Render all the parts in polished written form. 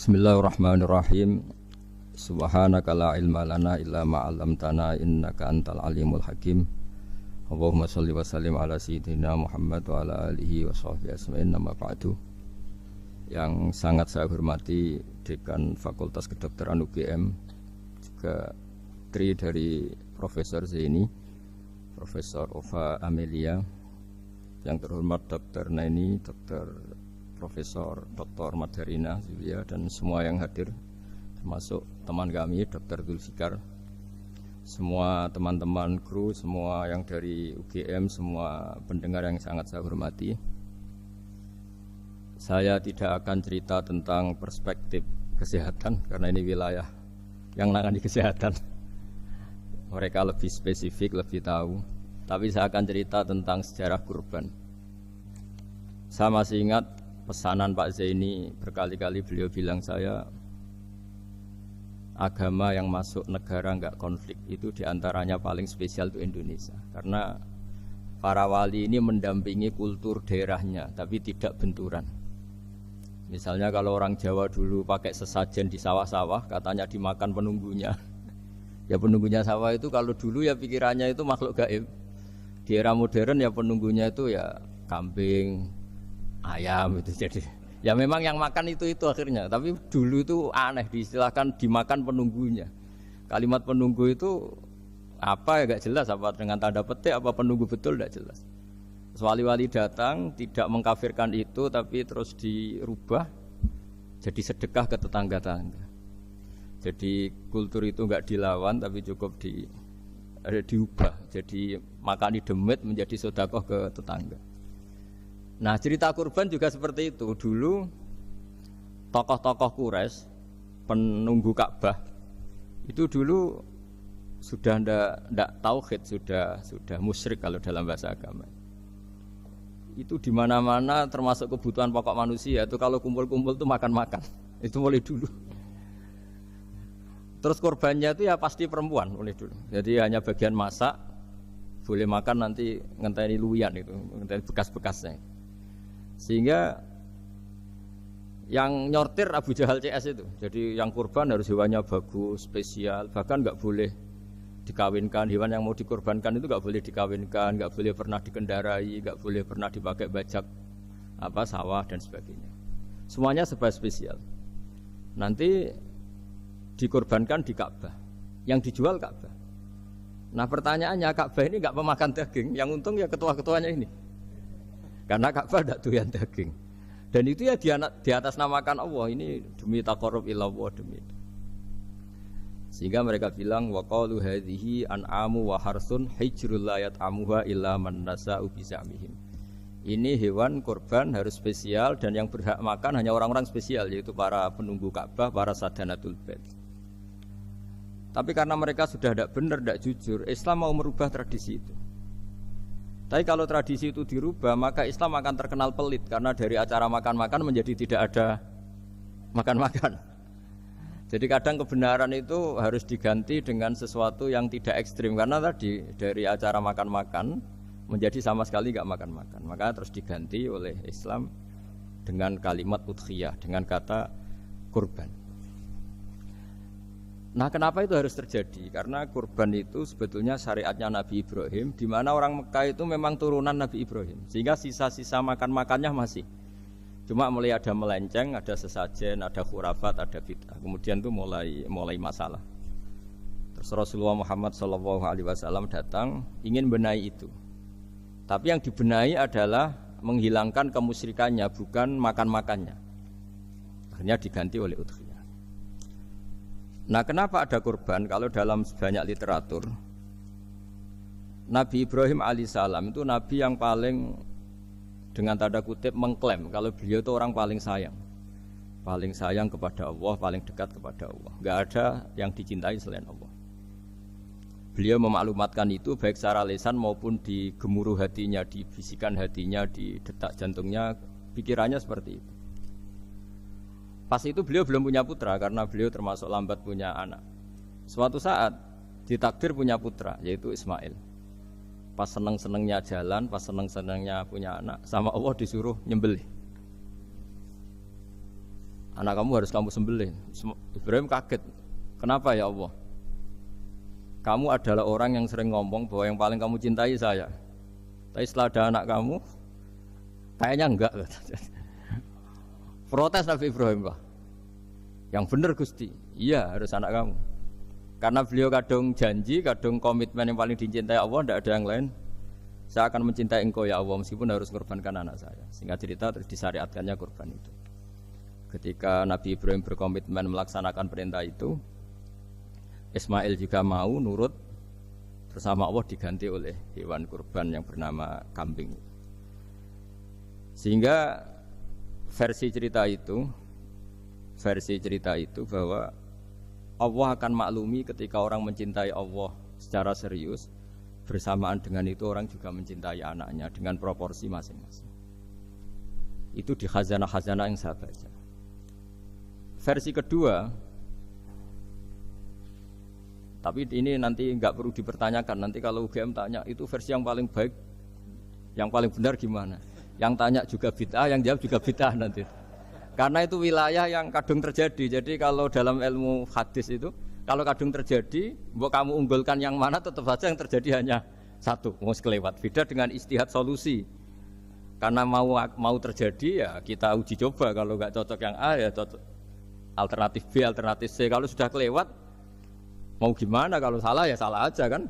Bismillahirrahmanirrahim. Subhanaka la ilma lana illa ma 'allamtana innaka antal alimul hakim. Allahumma shalli wa sallim ala sayyidina Muhammad wa ala alihi wa sahbihi ajmain. Amma ba'du. Yang sangat saya hormati Dekan Fakultas Kedokteran UGM, juga tri dari Profesor Zaini, Profesor Ova Amelia, yang terhormat Dr. Naini, Dr. Profesor Dr. Madharina Zulia, dan semua yang hadir, termasuk teman kami Dr. Zulfikar, semua teman-teman kru, semua yang dari UGM, semua pendengar yang sangat saya hormati. Saya tidak akan cerita tentang perspektif kesehatan karena ini wilayah yang nangani kesehatan. Mereka lebih spesifik, lebih tahu. Tapi saya akan cerita tentang sejarah kurban. Saya masih ingat pesanan Pak Zaini, berkali-kali beliau bilang saya, agama yang masuk negara enggak konflik itu diantaranya paling spesial itu Indonesia, karena para wali ini mendampingi kultur daerahnya tapi tidak benturan. Misalnya kalau orang Jawa dulu pakai sesajen di sawah-sawah, katanya dimakan penunggunya. Ya penunggunya sawah itu kalau dulu ya pikirannya itu makhluk gaib. Di era modern ya penunggunya itu ya kambing, ayam itu. Jadi ya memang yang makan itu akhirnya, tapi dulu itu aneh diistilahkan dimakan penunggunya. Kalimat penunggu itu apa ya gak jelas, apa dengan tanda petik apa penunggu betul gak jelas. Wali-wali datang tidak mengkafirkan itu, tapi terus dirubah jadi sedekah ke tetangga-tetangga. Jadi kultur itu enggak dilawan tapi cukup diubah, jadi makan demit menjadi sedekah ke tetangga. Nah, cerita kurban juga seperti itu. Dulu tokoh-tokoh Quraisy, penunggu Ka'bah, itu dulu sudah ndak tauhid, sudah musyrik kalau dalam bahasa agama. Itu di mana-mana termasuk kebutuhan pokok manusia itu kalau kumpul-kumpul itu makan-makan. Itu mulai dulu. Terus korbannya itu ya pasti perempuan mulai dulu. Jadi hanya bagian masak, boleh makan nanti ngenteni luwian itu, ngenteni bekas-bekasnya. Sehingga yang nyortir Abu Jahal CS itu. Jadi yang kurban harus hewannya bagus, spesial, bahkan nggak boleh dikawinkan. Hewan yang mau dikorbankan itu nggak boleh dikawinkan, nggak boleh pernah dikendarai, nggak boleh pernah dipakai bajak sawah dan sebagainya. Semuanya serba spesial. Nanti dikorbankan di Ka'bah, yang dijual Ka'bah. Nah pertanyaannya, Ka'bah ini nggak pemakan daging, yang untung ya ketua-ketuanya ini. Karena Ka'bah tidak doyan daging. Dan itu ya di atas namakan Allah, ini demi taqarrub ila Allah, demi itu. Sehingga mereka bilang waqalu hadhihi an'amu wa harsun hijrul la yat'amuha illa man nasa'u bi za'mihim. Ini hewan kurban harus spesial dan yang berhak makan hanya orang-orang spesial, yaitu para penunggu Ka'bah, para sadanatul bait. Tapi karena mereka sudah tidak benar, tidak jujur, Islam mau merubah tradisi itu. Tapi kalau tradisi itu dirubah, maka Islam akan terkenal pelit, karena dari acara makan-makan menjadi tidak ada makan-makan. Jadi kadang kebenaran itu harus diganti dengan sesuatu yang tidak ekstrim, karena tadi dari acara makan-makan menjadi sama sekali nggak makan-makan. Maka terus diganti oleh Islam dengan kalimat udhiyah, dengan kata kurban. Nah, kenapa itu harus terjadi? Karena kurban itu sebetulnya syariatnya Nabi Ibrahim, di mana orang Mekah itu memang turunan Nabi Ibrahim, sehingga sisa-sisa makan-makannya masih. Cuma mulai ada melenceng, ada sesajen, ada khurafat, ada bid'ah. Kemudian itu mulai masalah. Terus Rasulullah Muhammad SAW datang ingin benahi itu. Tapi yang dibenahi adalah menghilangkan kemusyrikannya, bukan makan-makannya. Akhirnya diganti oleh udhiyah. Nah, kenapa ada kurban? Kalau dalam banyak literatur, Nabi Ibrahim alaihissalam itu nabi yang paling, dengan tanda kutip, mengklaim kalau beliau itu orang paling sayang kepada Allah, paling dekat kepada Allah. Enggak ada yang dicintai selain Allah. Beliau memaklumatkan itu baik secara lisan maupun di gemuruh hatinya, di bisikan hatinya, di detak jantungnya, pikirannya seperti itu. Pas itu beliau belum punya putra karena beliau termasuk lambat punya anak. Suatu saat ditakdir punya putra, yaitu Ismail. Pas seneng-senengnya jalan, pas seneng-senengnya punya anak, sama Allah disuruh nyembelih. Anak kamu harus kamu sembelih. Ibrahim kaget. Kenapa ya Allah? Kamu adalah orang yang sering ngomong bahwa yang paling kamu cintai saya. Tapi setelah ada anak kamu, kayaknya enggak. Protes Nabi Ibrahim, Pak. Yang benar Gusti, iya harus anak kamu. Karena beliau kadung janji, kadung komitmen yang paling dicintai Allah, tidak ada yang lain. Saya akan mencintai engkau ya Allah meskipun harus korbankan anak saya. Sehingga cerita terus disyariatkannya kurban itu. Ketika Nabi Ibrahim berkomitmen melaksanakan perintah itu, Ismail juga mau nurut, bersama Allah diganti oleh hewan kurban yang bernama kambing. Sehingga versi cerita itu bahwa Allah akan maklumi ketika orang mencintai Allah secara serius, bersamaan dengan itu orang juga mencintai anaknya dengan proporsi masing-masing. Itu di khazanah-khazanah yang saya baca. Versi kedua, tapi ini nanti nggak perlu dipertanyakan. Nanti kalau UGM tanya itu versi yang paling baik, yang paling benar gimana? Yang tanya juga bid'ah, yang jawab juga bid'ah nanti. Karena itu wilayah yang kadung terjadi. Jadi kalau dalam ilmu hadis itu, kalau kadung terjadi, mbok kamu unggulkan yang mana, tetap saja yang terjadi hanya satu, mau sekelewat. Beda dengan istihad solusi. Karena mau terjadi ya kita uji coba. Kalau nggak cocok yang A ya cocok alternatif B, alternatif C. Kalau sudah kelewat, mau gimana? Kalau salah ya salah aja kan.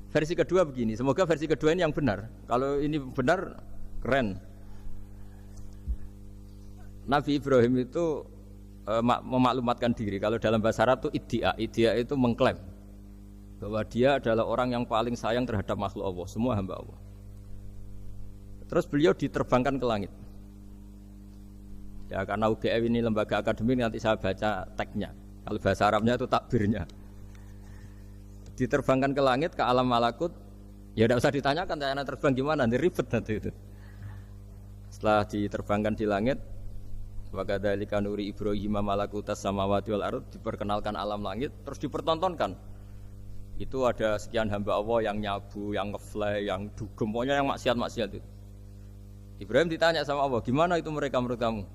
Versi kedua begini, semoga versi kedua ini yang benar. Kalau ini benar, keren. Nabi Ibrahim itu memaklumatkan diri. Kalau dalam bahasa Arab itu iddia itu mengklaim bahwa dia adalah orang yang paling sayang terhadap makhluk Allah, semua hamba Allah. Terus beliau diterbangkan ke langit. Ya karena UGM ini lembaga akademik, nanti saya baca teksnya. Kalau bahasa Arabnya itu takbirnya. Diterbangkan ke langit, ke alam malakut. Ya tidak usah ditanyakan, saya terbang gimana, nanti ribet nanti itu. Setelah diterbangkan di langit, wa kadzalika nuri Ibrahim malakutas samawati wal ardh, diperkenalkan alam langit, terus dipertontonkan. Itu ada sekian hamba Allah yang nyabu, yang ngefly, yang dugem, pokoknya yang maksiat-maksiat itu. Ibrahim ditanya sama Allah, gimana itu mereka menurut kamu?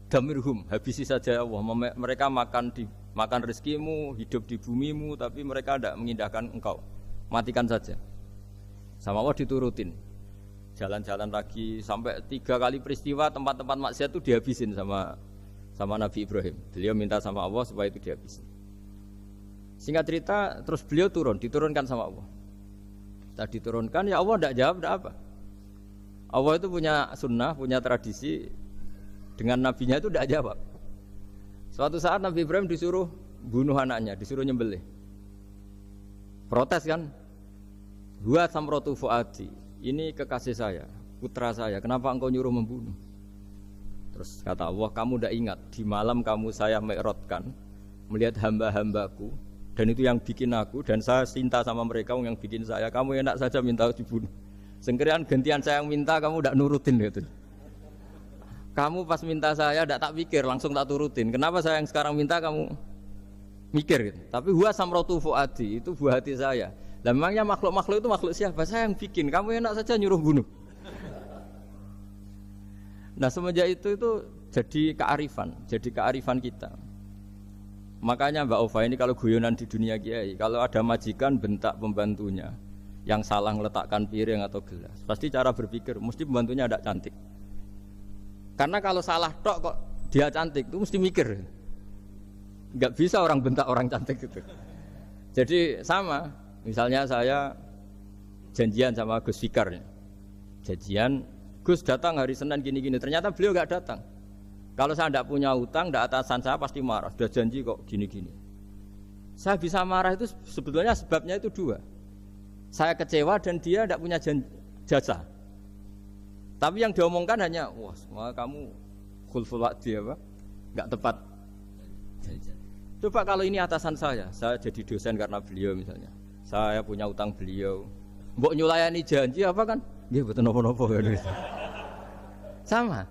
Damirhum, habisi saja Allah. Mereka makan rezekimu, hidup di bumimu, tapi mereka tidak mengindahkan engkau. Matikan saja. Sama Allah diturutin. Jalan-jalan lagi sampai 3 kali peristiwa tempat-tempat maksiat itu dihabisin sama Nabi Ibrahim. Beliau minta sama Allah supaya itu dihabisin. Singkat cerita, terus beliau diturunkan sama Allah. Setelah diturunkan, ya Allah tidak jawab, tidak apa. Allah itu punya sunnah, punya tradisi. Dengan nabinya itu tidak jawab. Suatu saat Nabi Ibrahim disuruh bunuh anaknya, disuruh nyembelih. Protes kan? Huwa samratu fuadi. Ini kekasih saya, putra saya. Kenapa engkau nyuruh membunuh? Terus kata Allah, kamu tidak ingat di malam kamu saya mi'rajkan melihat hamba-hambaku, dan itu yang bikin aku, dan saya cinta sama mereka yang bikin saya. Kamu enak saja minta dibunuh. Sengkerian gantian saya yang minta, kamu tidak nurutin gitu. Kamu pas minta saya tidak tak pikir, langsung tak turutin. Kenapa saya yang sekarang minta kamu mikir gitu. Tapi huwa samratu fuadi, itu buah hati saya. Lah memangnya makhluk-makhluk itu makhluk siapa? Saya yang bikin. Kamu enak saja nyuruh bunuh. Nah semenjak itu jadi kearifan kita. Makanya Mbak Ova ini kalau guyonan di dunia kiai, kalau ada majikan bentak pembantunya yang salah meletakkan piring atau gelas, pasti cara berpikir mesti pembantunya ada cantik. Karena kalau salah tok kok dia cantik, itu mesti mikir. Enggak bisa orang bentak orang cantik gitu. Jadi sama, misalnya saya janjian sama Gus Fikar. Janjian, Gus datang hari Senin gini-gini, ternyata beliau enggak datang. Kalau saya enggak punya utang, enggak atasan saya pasti marah. Sudah janji kok gini-gini. Saya bisa marah itu sebetulnya sebabnya itu 2. Saya kecewa dan dia enggak punya jasa. Tapi yang diomongkan hanya, wah semua kamu khulful wa'di apa? Enggak tepat. Coba kalau ini atasan saya jadi dosen karena beliau misalnya. Saya punya utang beliau. Mbok nyulayani janji apa kan? Nggih mboten napa-napa kan. Sama.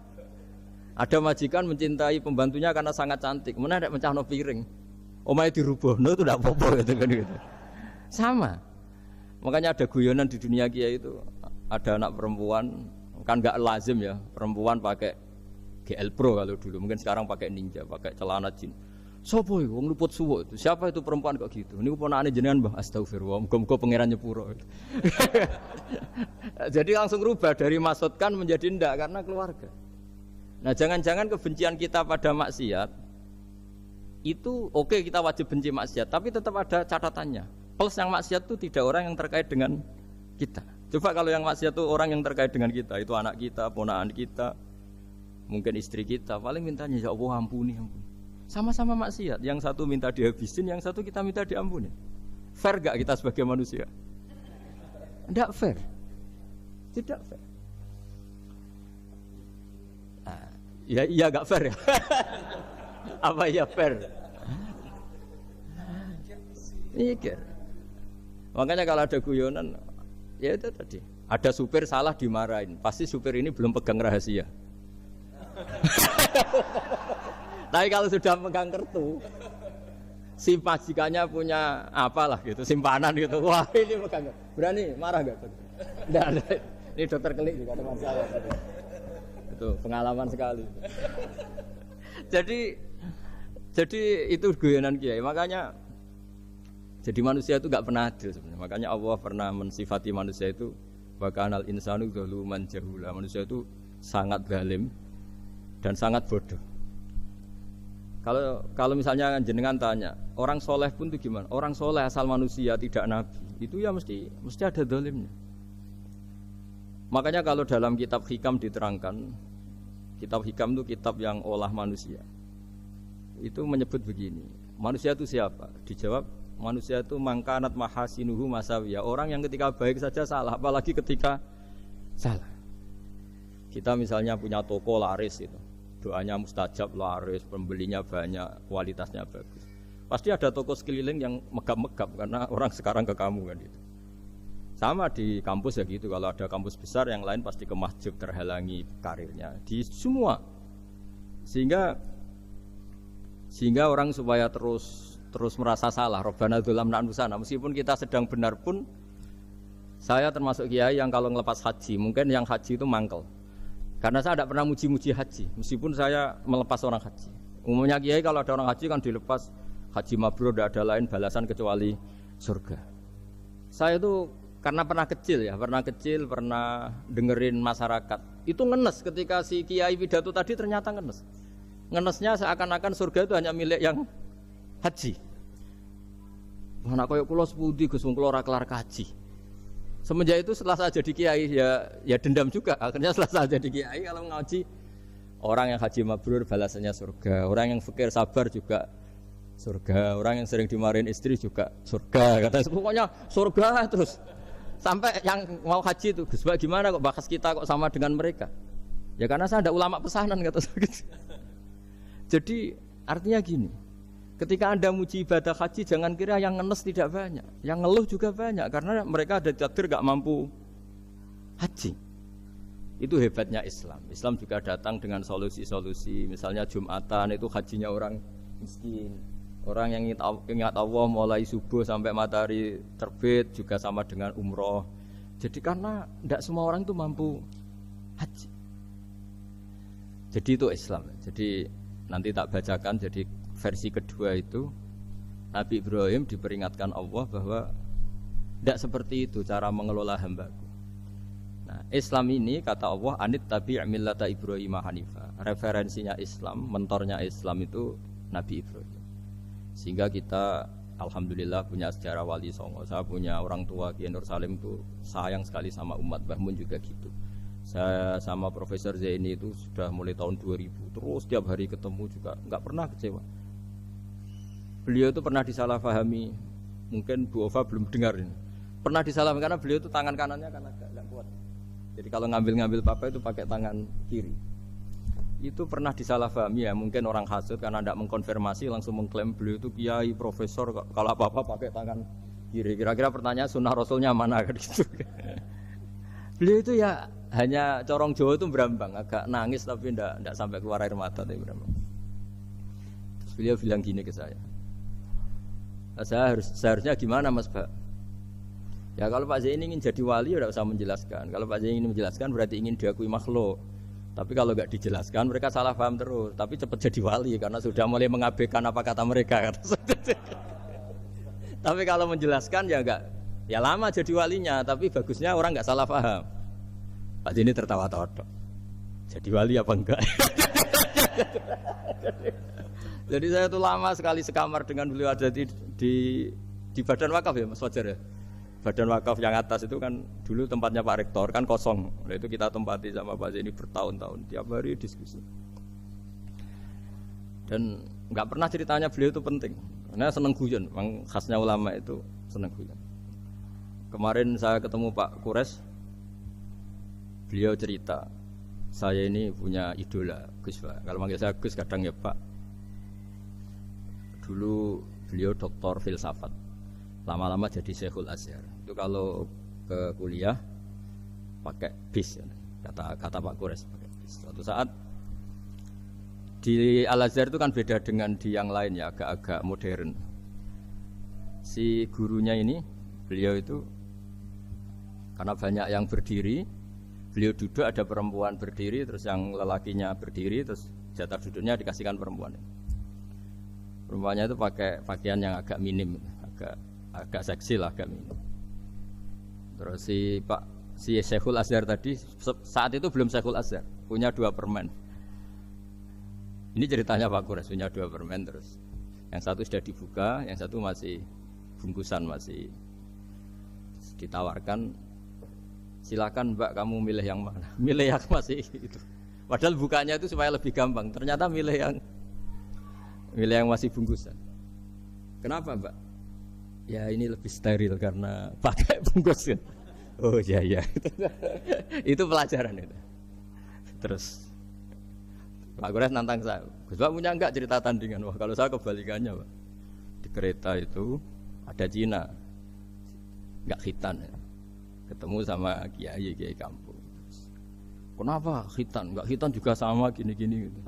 Ada majikan mencintai pembantunya karena sangat cantik, mana ada mencahno piring. Omahe dirubahno itu ndak apa-apa gitu kan gitu. Sama. Makanya ada guyonan di dunia kiai itu, ada anak perempuan kan enggak lazim ya, perempuan pakai GL Pro kalau dulu, mungkin sekarang pakai Ninja, pakai celana jin. Sopo iku wong luput suwo itu? Siapa itu perempuan kok gitu? Niku ponakane jenengan, Mbah. Astagfirullah, muga-muga pangeran nyepuro. Jadi langsung rubah dari maksudkan menjadi ndak karena keluarga. Nah, jangan-jangan kebencian kita pada maksiat itu oke, kita wajib benci maksiat, tapi tetap ada catatannya. Plus yang maksiat itu tidak orang yang terkait dengan kita. Coba kalau yang maksiat itu orang yang terkait dengan kita, itu anak kita, ponakan kita, mungkin istri kita, paling mintanya ya Allah ampuni. Sama-sama maksiat, yang satu minta dihabisin, yang satu kita minta diampuni. Fair gak kita sebagai manusia? Tidak fair. Tidak fair. Nah, iya gak fair ya? Apa ya fair? Mikir. Makanya kalau ada guyonan, ya itu tadi. Ada supir salah dimarahin, pasti supir ini belum pegang rahasia. Tapi kalau sudah pegang kartu, si majikannya punya apalah gitu, simpanan gitu. Wah ini pegang, berani marah gak? Tidak ada. Ini dokter kelik juga teman saya. Gitu. Itu pengalaman sekali. Jadi itu guyonan kiai. Makanya jadi manusia itu gak pernah adil sebenarnya. Makanya Allah pernah mensifati manusia itu wa kanal insanu zaluman jahula. Manusia itu sangat zalim dan sangat bodoh. Kalau misalnya jenengan tanya, orang soleh pun itu gimana? Orang soleh asal manusia tidak nabi, itu ya mesti ada zalimnya. Makanya kalau dalam kitab hikam diterangkan, kitab hikam itu kitab yang olah manusia. Itu menyebut begini, manusia itu siapa? Dijawab, manusia itu mangkanat mahasinuhu masawiyah. Orang yang ketika baik saja salah, apalagi ketika salah. Kita misalnya punya toko laris itu. Doanya mustajab, laris, pembelinya banyak, kualitasnya bagus. Pasti ada toko sekeliling yang megap-megap karena orang sekarang ke kamu kan itu. Sama di kampus ya gitu, kalau ada kampus besar yang lain pasti ke masjid terhalangi karirnya. Di semua. Sehingga orang supaya terus merasa salah, Rabbana dzalamna anfusana, meskipun kita sedang benar pun, saya termasuk kiai yang kalau ngelepas haji, mungkin yang haji itu mangkel. Karena saya tidak pernah muji-muji haji, meskipun saya melepas orang haji. Umumnya kiai kalau ada orang haji kan dilepas haji mabrur, tidak ada lain balasan kecuali surga. Saya itu karena pernah kecil, pernah dengerin masyarakat. Itu ngenes ketika si kiai pidato tadi ternyata ngenes. Ngenesnya seakan-akan surga itu hanya milik yang haji. Anak koyok kula sepundi Gus wong kula ora kelar kaji. Semenjak itu setelah saya jadi kiai ya dendam juga. Akhirnya setelah saya jadi kiai kalau ngaji orang yang haji mabrur balasannya surga, orang yang fakir sabar juga surga, orang yang sering dimarahin istri juga surga. Kata pokoknya surga terus. Sampai yang mau haji itu Gus gimana kok bahas kita kok sama dengan mereka? Ya karena saya ada ulama pesanan kata saya. Jadi artinya gini. Ketika Anda muji ibadah haji, jangan kira yang ngenes tidak banyak, yang ngeluh juga banyak, karena mereka ada takdir gak mampu haji. Itu hebatnya Islam. Islam juga datang dengan solusi-solusi, misalnya Jumatan itu hajinya orang miskin, orang yang ingat Allah mulai subuh sampai matahari terbit juga sama dengan umroh. Jadi karena tidak semua orang itu mampu haji. Jadi itu Islam. Jadi nanti tak bacakan, jadi versi kedua itu Nabi Ibrahim diperingatkan Allah bahwa tidak seperti itu cara mengelola hambaku. Nah, Islam ini kata Allah anit tabi' millata Ibrahim hanifa. Referensinya Islam, mentornya Islam itu Nabi Ibrahim. Sehingga kita alhamdulillah punya sejarah wali songo. Saya punya orang tua Kiai Nur Salim itu sayang sekali sama umat, Mbah Mun juga gitu. Saya sama Profesor Zaini itu sudah mulai tahun 2000 terus tiap hari ketemu juga nggak pernah kecewa. Beliau itu pernah disalahpahami, mungkin Bu Ova belum dengar ini. Pernah disalahpahami karena beliau itu tangan kanannya kan agak kuat. Jadi kalau ngambil papa itu pakai tangan kiri. Itu pernah disalahpahami ya, mungkin orang hasud karena tidak mengkonfirmasi langsung mengklaim beliau itu kiai profesor kalau apa-apa pakai tangan kiri. Kira-kira pertanyaan sunnah Rasulnya mana kan gitu. Beliau itu ya hanya corong Jawa itu berambang, agak nangis tapi tidak sampai keluar air mata tapi berambang. Terus beliau bilang gini ke saya. Seharusnya gimana Mas Pak? Ya kalau Pak Zaini ingin jadi wali ya tidak usah menjelaskan. Kalau Pak Zaini ingin menjelaskan berarti ingin diakui makhluk. Tapi kalau nggak dijelaskan mereka salah paham terus. Tapi cepat jadi wali karena sudah mulai mengabaikan apa kata mereka. Tapi kalau menjelaskan ya enggak, ya lama jadi walinya. Tapi bagusnya orang nggak salah paham. Pak ini tertawa-tawa. Jadi wali apa enggak? Jadi saya tuh lama sekali sekamar dengan beliau ada di Badan Wakaf ya Mas Fajar ya. Badan Wakaf yang atas itu kan dulu tempatnya Pak Rektor kan kosong. Nah, itu kita tempati sama Pak Zaini bertahun-tahun tiap hari diskusi. Dan nggak pernah ceritanya beliau itu penting. Karena seneng guyon, memang khasnya ulama itu seneng guyon. Kemarin saya ketemu Pak Kures, beliau cerita, saya ini punya idola Gus Pak. Kalau manggil saya Gus kadang ya Pak. Dulu beliau doktor filsafat, lama-lama jadi Syekhul Azhar. Itu kalau ke kuliah pakai bis, ya. kata Pak Kures pakai bis. Suatu saat di Al Azhar itu kan beda dengan di yang lain ya, agak-agak modern. Si gurunya ini, beliau itu karena banyak yang berdiri, beliau duduk ada perempuan berdiri, terus yang lelakinya berdiri, terus jatah duduknya dikasihkan perempuan. Perempuannya itu pakai pakaian yang agak minim, agak seksi lah, agak minim. Terus si Syekhul Azhar tadi saat itu belum Syekhul Azhar, punya 2 permen. Ini ceritanya Pak Kures punya 2 permen terus. Yang satu sudah dibuka, yang satu masih bungkusan masih ditawarkan. Silakan Mbak kamu milih yang mana? Milih yang masih itu. Padahal bukanya itu supaya lebih gampang. Ternyata milih yang masih bungkusan. Kenapa Mbak? Ya ini lebih steril karena pakai bungkus kan. Oh iya. Itu pelajaran itu. Terus Pak Kures nantang saya. Gus Pak punya enggak cerita tandingan? Wah kalau saya kebalikannya Pak. Di kereta itu ada Cina, enggak khitan ya. Ketemu sama kiai kampung. Kenapa khitan? Enggak khitan juga sama gini-gini gitu.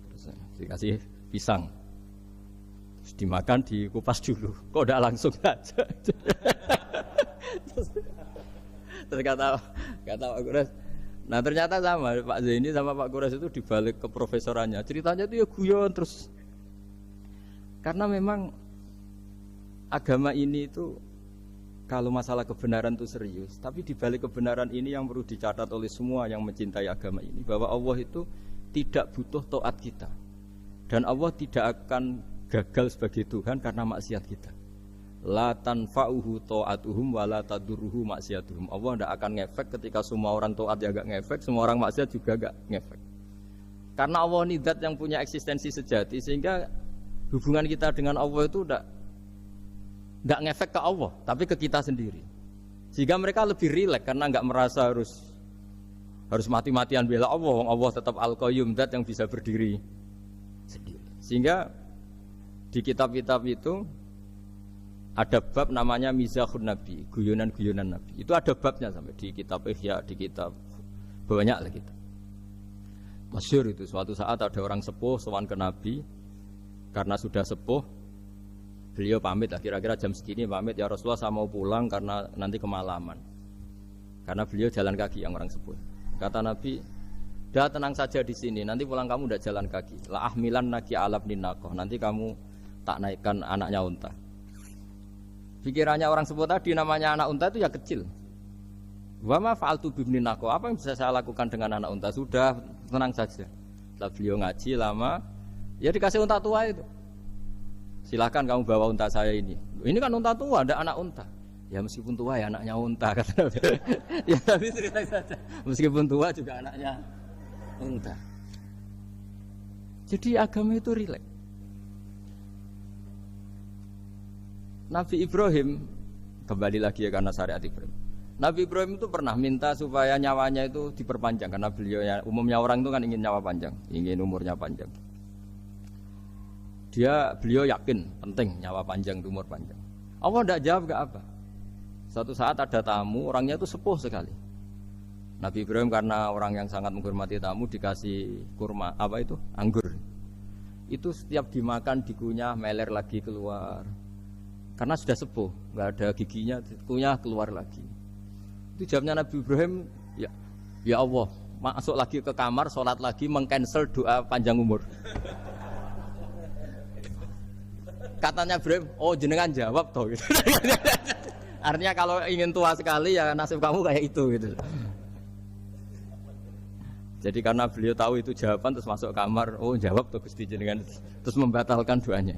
Terus dikasih pisang. Terus dimakan, dikupas dulu. Kok udah langsung aja. Terus kata Pak Kures, nah ternyata sama Pak Zaini sama Pak Kures itu dibalik ke profesorannya. Ceritanya itu ya guyon terus. Karena memang agama ini itu kalau masalah kebenaran itu serius. Tapi dibalik kebenaran ini yang perlu dicatat oleh semua yang mencintai agama ini, bahwa Allah itu tidak butuh taat kita. Dan Allah tidak akan gagal sebagai Tuhan karena maksiat kita. La tanfa'uhu ta'atuhum wa la tadurruhu maksiatuhum. Allah tidak akan ngefek ketika semua orang taat ya gak ngefek, semua orang maksiat juga gak ngefek. Karena Allah ini zat yang punya eksistensi sejati, sehingga hubungan kita dengan Allah itu tidak ngefek ke Allah, tapi ke kita sendiri. Sehingga mereka lebih rileks karena nggak merasa harus mati-matian bela Allah. Allah tetap Al-Qayyum, zat yang bisa berdiri sendiri. Sehingga di kitab-kitab itu ada bab namanya Mizahun Nabi, guyonan-guyonan Nabi. Itu ada babnya sampai di kitab Ihya, di kitab banyak lah kita. Masyhur itu suatu saat ada orang sepuh sowan ke Nabi karena sudah sepuh. Beliau pamit lah, kira-kira jam segini pamit, ya Rasulullah saya mau pulang karena nanti kemalaman. Karena beliau jalan kaki yang orang sepuh. Kata Nabi, dah tenang saja di sini, nanti pulang kamu udah jalan kaki. La ahmilan naki alab ninakoh, nanti kamu tak naikkan anaknya unta. Pikirannya orang sepuh tadi namanya anak unta itu ya kecil. Wa ma fa'altu bibninakoh, apa yang bisa saya lakukan dengan anak unta? Sudah tenang saja. Setelah beliau ngaji lama, ya dikasih unta tua itu. Silakan kamu bawa unta saya ini. Ini kan unta tua, ada anak unta. Ya meskipun tua ya anaknya unta kata Nabi. Ya tapi cerita saja. Meskipun tua juga anaknya unta. Jadi agama itu rileks. Nabi Ibrahim kembali lagi ya karena syariat Ibrahim. Nabi Ibrahim itu pernah minta supaya nyawanya itu diperpanjang karena beliau umumnya orang itu kan ingin nyawa panjang, ingin umurnya panjang. Beliau yakin penting nyawa panjang, umur panjang. Allah tidak jawab gak apa. Suatu saat ada tamu, orangnya itu sepuh sekali. Nabi Ibrahim karena orang yang sangat menghormati tamu dikasih kurma, apa itu? Anggur. Itu setiap dimakan dikunyah, meler lagi keluar. Karena sudah sepuh, nggak ada giginya, dikunyah keluar lagi. Itu jawabnya Nabi Ibrahim, ya Allah, masuk lagi ke kamar, sholat lagi, mengcancel doa panjang umur. Katanya Ibrahim, oh jenengan jawab toh gitu. Artinya kalau ingin tua sekali ya nasib kamu kayak itu gitu. Jadi karena beliau tahu itu jawaban terus masuk kamar, oh jawab toh Gusti jenengan, terus membatalkan doanya.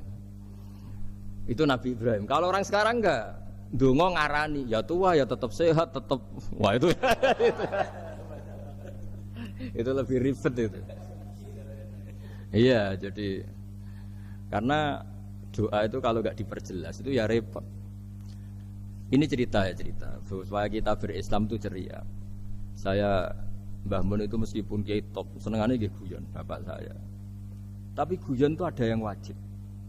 Itu Nabi Ibrahim. Kalau orang sekarang enggak, ndonga ngarani, ya tua ya tetap sehat, tetap wah itu. Itu lebih ribet itu. Iya, jadi karena doa itu kalau nggak diperjelas itu ya repot. Ini cerita supaya kita berislam itu ceria. Saya Mbah Mun itu meskipun kiai top senengannya nggih guyon bapak saya. Tapi guyon itu ada yang wajib.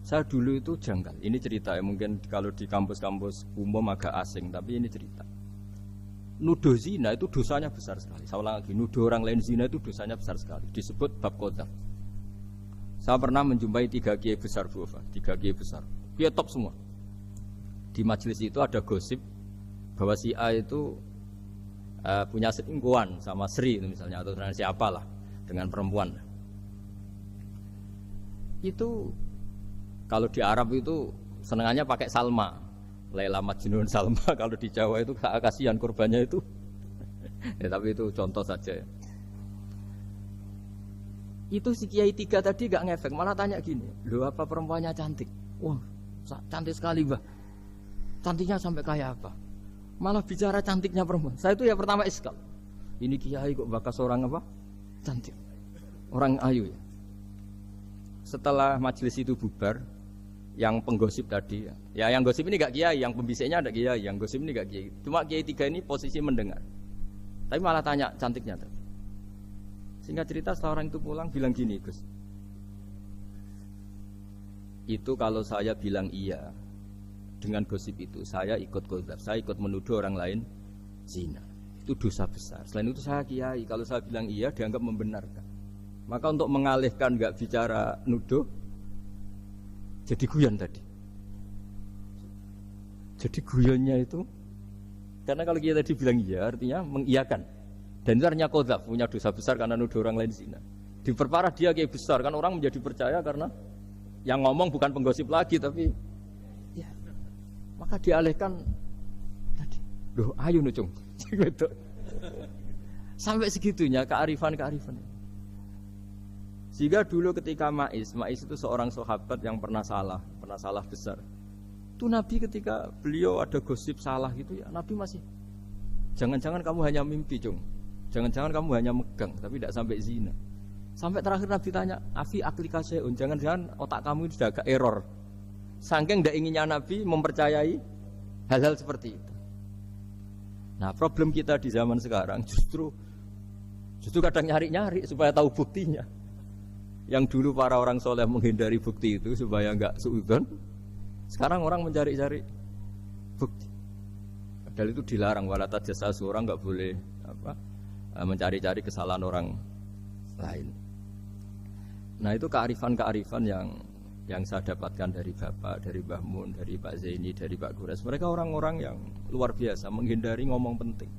Saya dulu itu janggal. Ini cerita ya mungkin kalau di kampus-kampus umum agak asing, tapi ini cerita. Nuduh zina itu dosanya besar sekali. Saya ulang lagi, nuduh orang lain zina itu dosanya besar sekali. Disebut bab qadzaf. Saya pernah menjumpai 3 kiai besar Bu Ova, 3 kiai besar. Kiai top semua. Di majelis itu ada gosip bahwa si A itu punya selingkuhan sama Sri itu misalnya atau dengan siapa lah, dengan perempuan. Itu kalau di Arab itu senengannya pakai Salma. Laila Majnun Salma, kalau di Jawa itu kasihan korbannya itu. Ya, tapi itu contoh saja. Itu si Kiai 3 tadi gak ngefek, malah tanya gini, loh apa perempuannya cantik? Wah cantik sekali Mbah. Cantiknya sampai kayak apa? Malah bicara cantiknya perempuan. Saya itu ya pertama iskal. Ini Kiai kok bakas orang apa? Cantik. Orang ayu ya. Setelah majelis itu bubar, yang penggosip tadi ya yang gosip ini gak Kiai, yang pembisiknya ada Kiai, yang gosip ini gak Kiai. Cuma Kiai 3 ini posisi mendengar. Tapi malah tanya cantiknya tadi. Singkat cerita setelah orang itu pulang bilang gini, Gus. Itu kalau saya bilang iya dengan gosip itu, saya ikut qadzaf, saya ikut menuduh orang lain zina. Itu dosa besar. Selain itu saya kiai, kalau saya bilang iya dianggap membenarkan. Maka untuk mengalihkan enggak bicara nuduh, jadi guyon tadi. Jadi guyonnya itu karena kalau kita tadi bilang iya artinya mengiyakan. Dan itu artinya qadzaf, punya dosa besar karena nuduh orang lain zina. Diperparah dia kayak besar kan orang menjadi percaya karena yang ngomong bukan penggosip lagi tapi ya. Maka dialihkan tadi. Loh, ayo nucung. Gitu. Sampai segitunya kearifan. Sehingga dulu ketika Ma'is itu seorang sahabat yang pernah salah besar. Itu Nabi ketika beliau ada gosip salah gitu ya, Nabi masih jangan-jangan kamu hanya mimpi, Cung. Jangan-jangan kamu hanya megang tapi tidak sampai zina. Sampai terakhir Nabi tanya, "Afi aklika syai'un?" Jangan-jangan otak kamu itu sudah agak error. Saking tidak inginnya Nabi mempercayai hal-hal seperti itu. Nah, problem kita di zaman sekarang justru kadang nyari-nyari supaya tahu buktinya. Yang dulu para orang soleh menghindari bukti itu supaya enggak suudzon. Sekarang orang mencari-cari bukti. Padahal itu dilarang, wala tajassasu, orang enggak boleh mencari-cari kesalahan orang lain. Nah, itu kearifan yang saya dapatkan dari Bapak, dari Mbah Mun, dari Pak Zaini, dari Pak Gures. Mereka orang-orang yang luar biasa menghindari ngomong penting.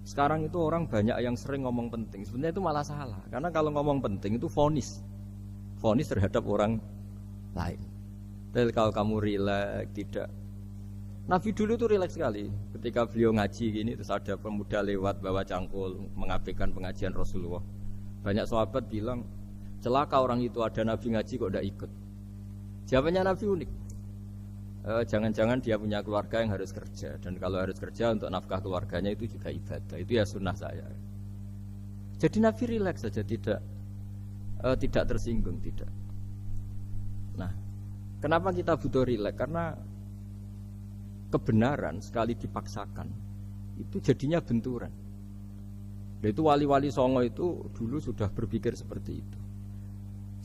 Sekarang itu orang banyak yang sering ngomong penting. Sebenarnya itu malah salah. Karena kalau ngomong penting itu vonis terhadap orang lain. Tapi kalau kamu rileks, tidak. Nabi dulu itu rileks sekali. Ketika beliau ngaji gini, terus ada pemuda lewat bawa cangkul mengabaikan pengajian Rasulullah. Banyak sahabat bilang, celaka orang itu ada Nabi ngaji kok tidak ikut. Jawabannya Nabi unik. Jangan-jangan dia punya keluarga yang harus kerja, dan kalau harus kerja untuk nafkah keluarganya itu juga ibadah. Itu ya sunnah saya. Jadi Nabi rileks saja, tidak tersinggung, tidak. Nah, kenapa kita butuh rileks? Karena kebenaran sekali dipaksakan itu jadinya benturan. Dan itu wali-wali Songo itu dulu sudah berpikir seperti itu.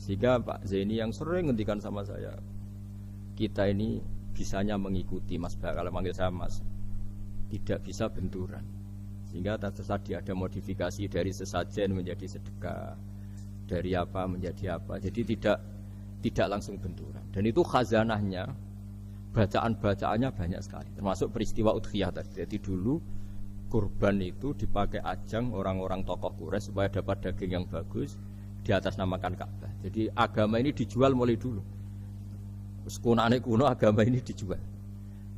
Sehingga Pak Zaini yang sering ngendikan sama saya, kita ini bisanya mengikuti Mas Bah, kalau manggil saya Mas, tidak bisa benturan. Sehingga tadi ada modifikasi dari sesajen menjadi sedekah, dari apa menjadi apa. Jadi tidak langsung benturan. Dan itu khazanahnya, bacaan-bacaannya banyak sekali. Termasuk peristiwa Udhiyah tadi. Jadi dulu kurban itu dipakai ajang orang-orang tokoh Quraisy supaya dapat daging yang bagus di atas namakan Ka'bah. Jadi agama ini dijual mulai dulu. Kuno agama ini dijual.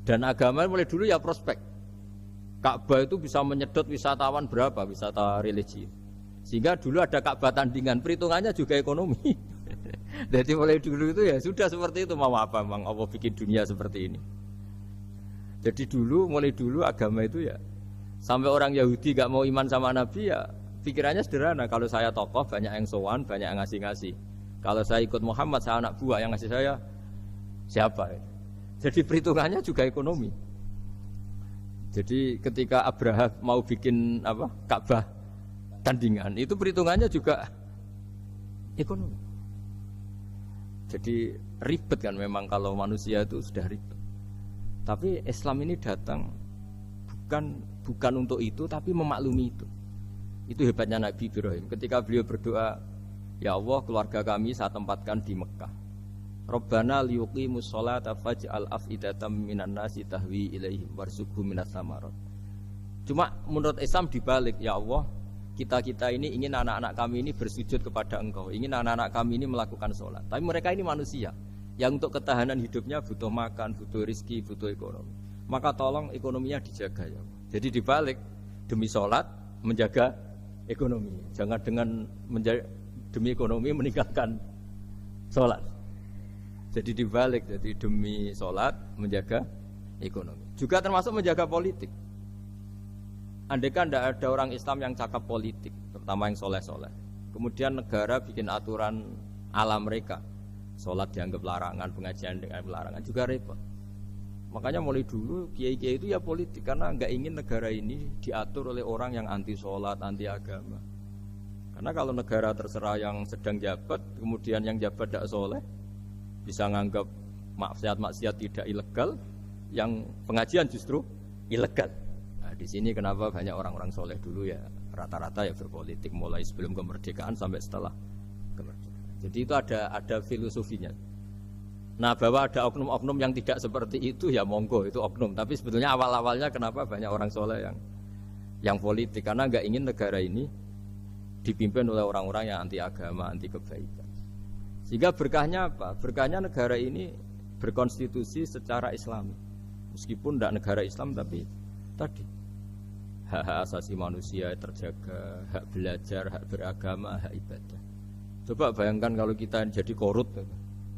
Dan agama mulai dulu ya prospek. Ka'bah itu bisa menyedot wisatawan berapa, wisata religi. Sehingga dulu ada Ka'bah tandingan, perhitungannya juga ekonomi. Jadi mulai dulu itu ya sudah seperti itu, mau apa Mang Allah bikin dunia seperti ini. Jadi dulu mulai dulu agama itu ya sampai orang Yahudi gak mau iman sama Nabi ya pikirannya sederhana, kalau saya tokoh banyak yang sowan, banyak yang ngasih-ngasih. Kalau saya ikut Muhammad, saya anak buah yang ngasih saya siapa? Jadi perhitungannya juga ekonomi. Jadi ketika Abraha mau bikin Ka'bah tandingan, itu perhitungannya juga ekonomi. Jadi ribet kan memang kalau manusia itu sudah ribet. Tapi Islam ini datang bukan untuk itu, tapi memaklumi itu. Itu hebatnya Nabi Ibrahim. Ketika beliau berdoa, ya Allah, keluarga kami saya tempatkan di Mekah. Rabbana liyuqimus sholata faj'al af'idatam minan nasi tahwi ilaihim warzuqhum minas samarat. Cuma menurut Islam dibalik, ya Allah, kita ini ingin anak-anak kami ini bersujud kepada Engkau, ingin anak-anak kami ini melakukan sholat. Tapi mereka ini manusia yang untuk ketahanan hidupnya butuh makan, butuh rizki, butuh ekonomi. Maka tolong ekonominya dijaga ya Allah. Jadi dibalik, demi sholat menjaga ekonomi. Jangan dengan demi ekonomi meninggalkan sholat. Jadi dibalik, jadi demi sholat menjaga ekonomi. Juga termasuk menjaga politik. Andaikan tidak ada orang Islam yang cakap politik, terutama yang soleh-soleh, kemudian negara bikin aturan ala mereka, sholat dianggap larangan, pengajian dengan larangan, juga repot. Makanya mulai dulu kiai-kiai itu ya politik, karena nggak ingin negara ini diatur oleh orang yang anti sholat, anti agama. Karena kalau negara terserah yang sedang jabat, kemudian yang jabat tidak soleh, bisa nganggap maksiat-maksiat tidak ilegal, yang pengajian justru ilegal. Nah, di sini kenapa banyak orang-orang soleh dulu ya rata-rata ya berpolitik mulai sebelum kemerdekaan sampai setelah kemerdekaan. Jadi itu ada filosofinya. Nah, bahwa ada oknum-oknum yang tidak seperti itu ya monggo, itu oknum. Tapi sebetulnya awal-awalnya kenapa banyak orang soleh yang politik, karena nggak ingin negara ini dipimpin oleh orang-orang yang anti agama, anti kebaikan. Sehingga berkahnya apa? Berkahnya negara ini berkonstitusi secara Islami. Meskipun tidak negara Islam, tapi tadi hak asasi manusia terjaga, hak belajar, hak beragama, hak ibadah. Coba bayangkan kalau kita jadi korut,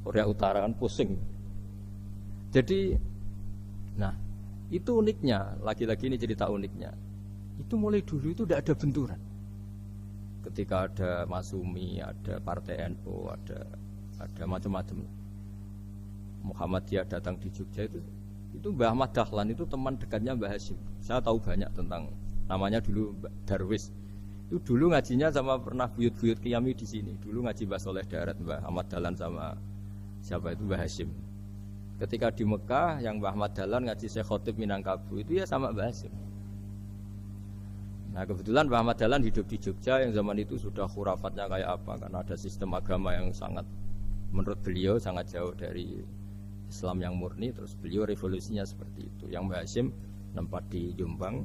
Korea Utara kan pusing. Jadi, nah itu uniknya, lagi-lagi ini cerita uniknya. Itu mulai dulu itu tidak ada benturan. Ketika ada Masumi, ada Partai NU, ada macam-macam. Muhammadiyah datang di Jogja itu Mbah Ahmad Dahlan itu teman dekatnya Mbah Hasyim. Saya tahu banyak tentang, namanya dulu Darwis. Itu dulu ngajinya sama pernah buyut-buyut Qiyami di sini. Dulu ngaji Mbah Soleh Darat, Mbah Ahmad Dahlan sama siapa itu Mbah Hasyim. Ketika di Mekah yang Mbah Ahmad Dahlan ngaji Syekh Khotib Minangkabau itu ya sama Mbah Hasyim. Nah kebetulan Mbah Ahmad Dahlan hidup di Jogja yang zaman itu sudah khurafatnya kayak apa, karena ada sistem agama yang sangat, menurut beliau sangat jauh dari Islam yang murni. Terus beliau revolusinya seperti itu. Yang Mbah Hasyim nempat di Jombang.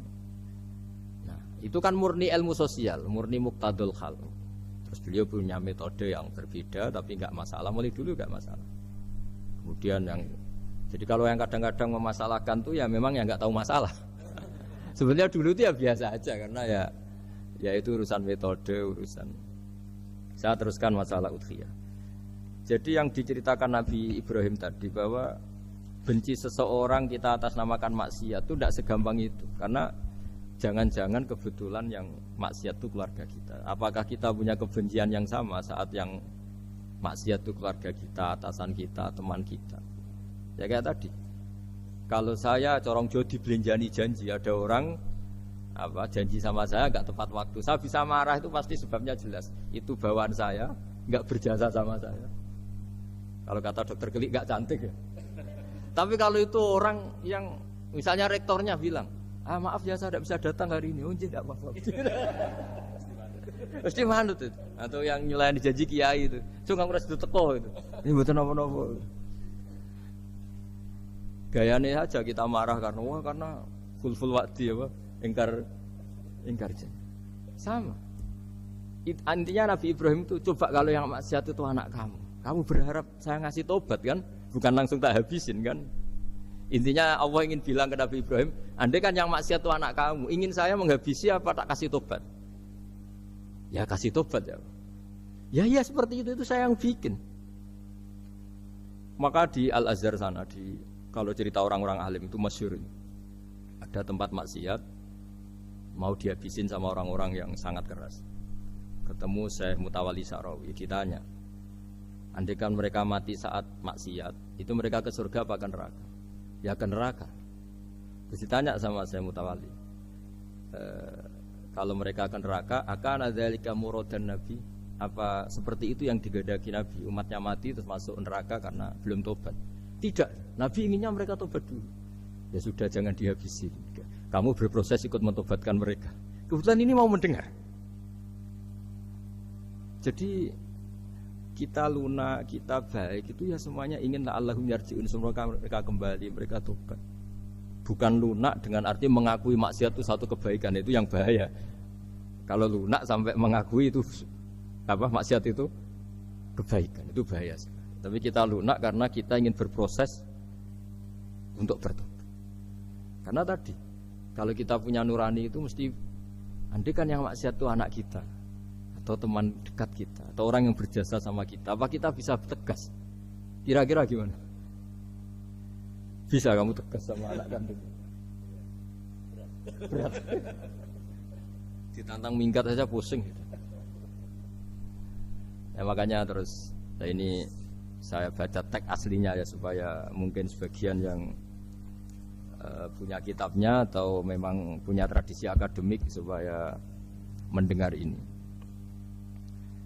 Nah itu kan murni ilmu sosial, murni muqtadul hal. Terus beliau punya metode yang berbeda, tapi nggak masalah, mulai dulu nggak masalah. Kemudian jadi kalau yang kadang-kadang memasalahkan tuh ya memang yang nggak tahu masalah. Sebenarnya dulu itu ya biasa aja, karena ya itu urusan metode, urusan. Saya teruskan masalah udhiyah. Jadi yang diceritakan Nabi Ibrahim tadi, bahwa benci seseorang kita atas namakan maksiat itu tidak segampang itu. Karena jangan-jangan kebetulan yang maksiat itu keluarga kita. Apakah kita punya kebencian yang sama saat yang maksiat itu keluarga kita, atasan kita, teman kita? Ya kayak tadi. Kalau saya corong jo dibelenjani janji, ada orang janji sama saya nggak tepat waktu, saya bisa marah, itu pasti sebabnya jelas. Itu bawaan saya nggak berjasa sama saya. Kalau kata dokter Kelik nggak cantik ya. Tapi kalau itu orang yang misalnya rektornya bilang, maaf ya saya tidak bisa datang hari ini, tidak apa-apa. Pasti manut itu. Atau yang nyulayan janji kiai itu, cuma ngurus itu teko itu. Ini betul apa-apa. Gayane aja kita marah karena fulful wa'di ingkar ingkar janji. Sama. Intinya Nabi Ibrahim itu coba kalau yang maksiat itu anak kamu berharap saya ngasih tobat kan? Bukan langsung tak habisin kan? Intinya Allah ingin bilang ke Nabi Ibrahim, andai kan yang maksiat itu anak kamu, ingin saya menghabisi apa tak kasih tobat? Ya kasih tobat ya. Ya seperti itu saya yang bikin. Maka di Al Azhar sana kalau cerita orang-orang alim itu masyhur. Ada tempat maksiat mau dihabisin sama orang-orang yang sangat keras. Ketemu Syekh Mutawalli Sa'rawi, ditanya, andai kan mereka mati saat maksiat, itu mereka ke surga apa ke neraka? Ya ke neraka. Terus ditanya sama Syekh Mutawalli, kalau mereka ke neraka, akan adzalika muradan Nabi? Apa seperti itu yang digadaki Nabi? Umatnya mati terus masuk neraka karena belum tobat? Tidak. Nabi inginnya mereka tobat dulu. Ya sudah, jangan dihabisi. Kamu berproses ikut mentobatkan mereka. Kebetulan ini mau mendengar. Jadi kita lunak, kita baik itu ya semuanya ingin la'allahum yarji'un, semoga mereka kembali, mereka tobat. Bukan lunak dengan arti mengakui maksiat itu satu kebaikan, itu yang bahaya. Kalau lunak sampai mengakui itu maksiat itu kebaikan, itu bahaya sekali. Tapi kita lunak karena kita ingin berproses untuk bertobat. Karena tadi kalau kita punya nurani itu mesti, andai kan yang maksiat itu anak kita atau teman dekat kita atau orang yang berjasa sama kita, apa kita bisa tegas? Kira-kira gimana? Bisa kamu tegas sama anak kandung? Berat. Ditantang minggat saja pusing. Ya makanya terus ini saya baca teks aslinya ya supaya mungkin sebagian yang punya kitabnya atau memang punya tradisi akademik supaya mendengar ini.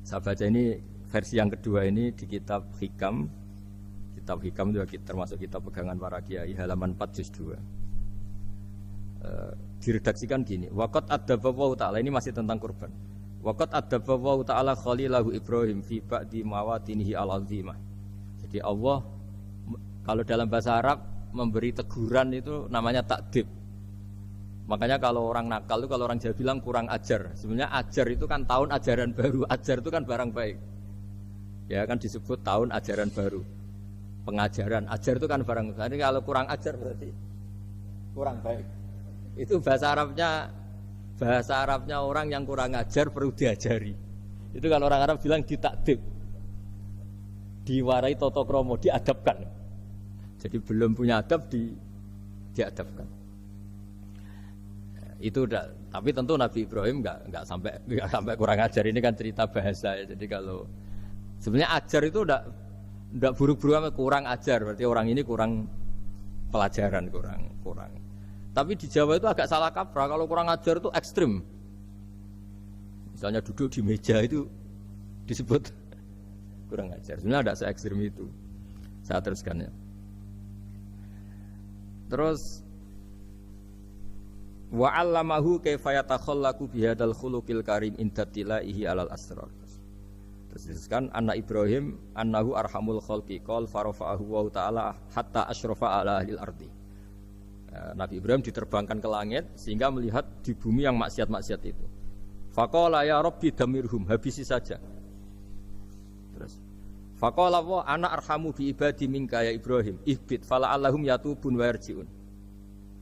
Saya baca ini versi yang kedua ini di kitab Hikam. Kitab Hikam juga termasuk kitab pegangan para kiai, halaman 4 juz 2. Diredaksikan gini, waqat adzaballahu ta'ala, ini masih tentang kurban. Waqat adzaballahu ta'ala khalilahu Ibrahim fi ba'di mawatinihi al-azimah. Jadi Allah kalau dalam bahasa Arab memberi teguran itu namanya takdib. Makanya kalau orang nakal itu, kalau orang Jawa bilang kurang ajar. Sebenarnya ajar itu kan tahun ajaran baru. Ajar itu kan barang baik. Ya kan disebut tahun ajaran baru. Pengajaran, ajar itu kan barang baik. Jadi kalau kurang ajar berarti kurang baik. Itu bahasa Arabnya orang yang kurang ajar perlu diajari. Itu kalau orang Arab bilang ditakdib. Diwarai toto kromo, diadabkan. Jadi belum punya adab diadabkan. Itu udah, tapi tentu Nabi Ibrahim nggak sampai kurang ajar. Ini kan cerita bahasa ya. Jadi kalau sebenarnya ajar itu udah buruk-buruk kurang ajar, berarti orang ini kurang pelajaran, kurang. Tapi di Jawa itu agak salah kaprah. Kalau kurang ajar itu ekstrim. Misalnya duduk di meja itu disebut kurang ajar. Sebenarnya ada se-ekstrim itu. Saya teruskan ya. Terus wa 'allamahu kaifa yatakhallaqu bihadzal khuluqil karim inda tilaihi alal asrar. Terus disebutkan anak Ibrahim annahu arhamul khalqi qol farafa'ahu wa ta'ala hatta asyrafa ala ahlil ardi. Nabi Ibrahim diterbangkan ke langit sehingga melihat di bumi yang maksiat-maksiat itu. Faqala ya rabbi damirhum, habisi saja. Terus faqala wa ana arhamu bi ibadi minka ya Ibrahim ihbit fala allahum yatubun wa yarjiun.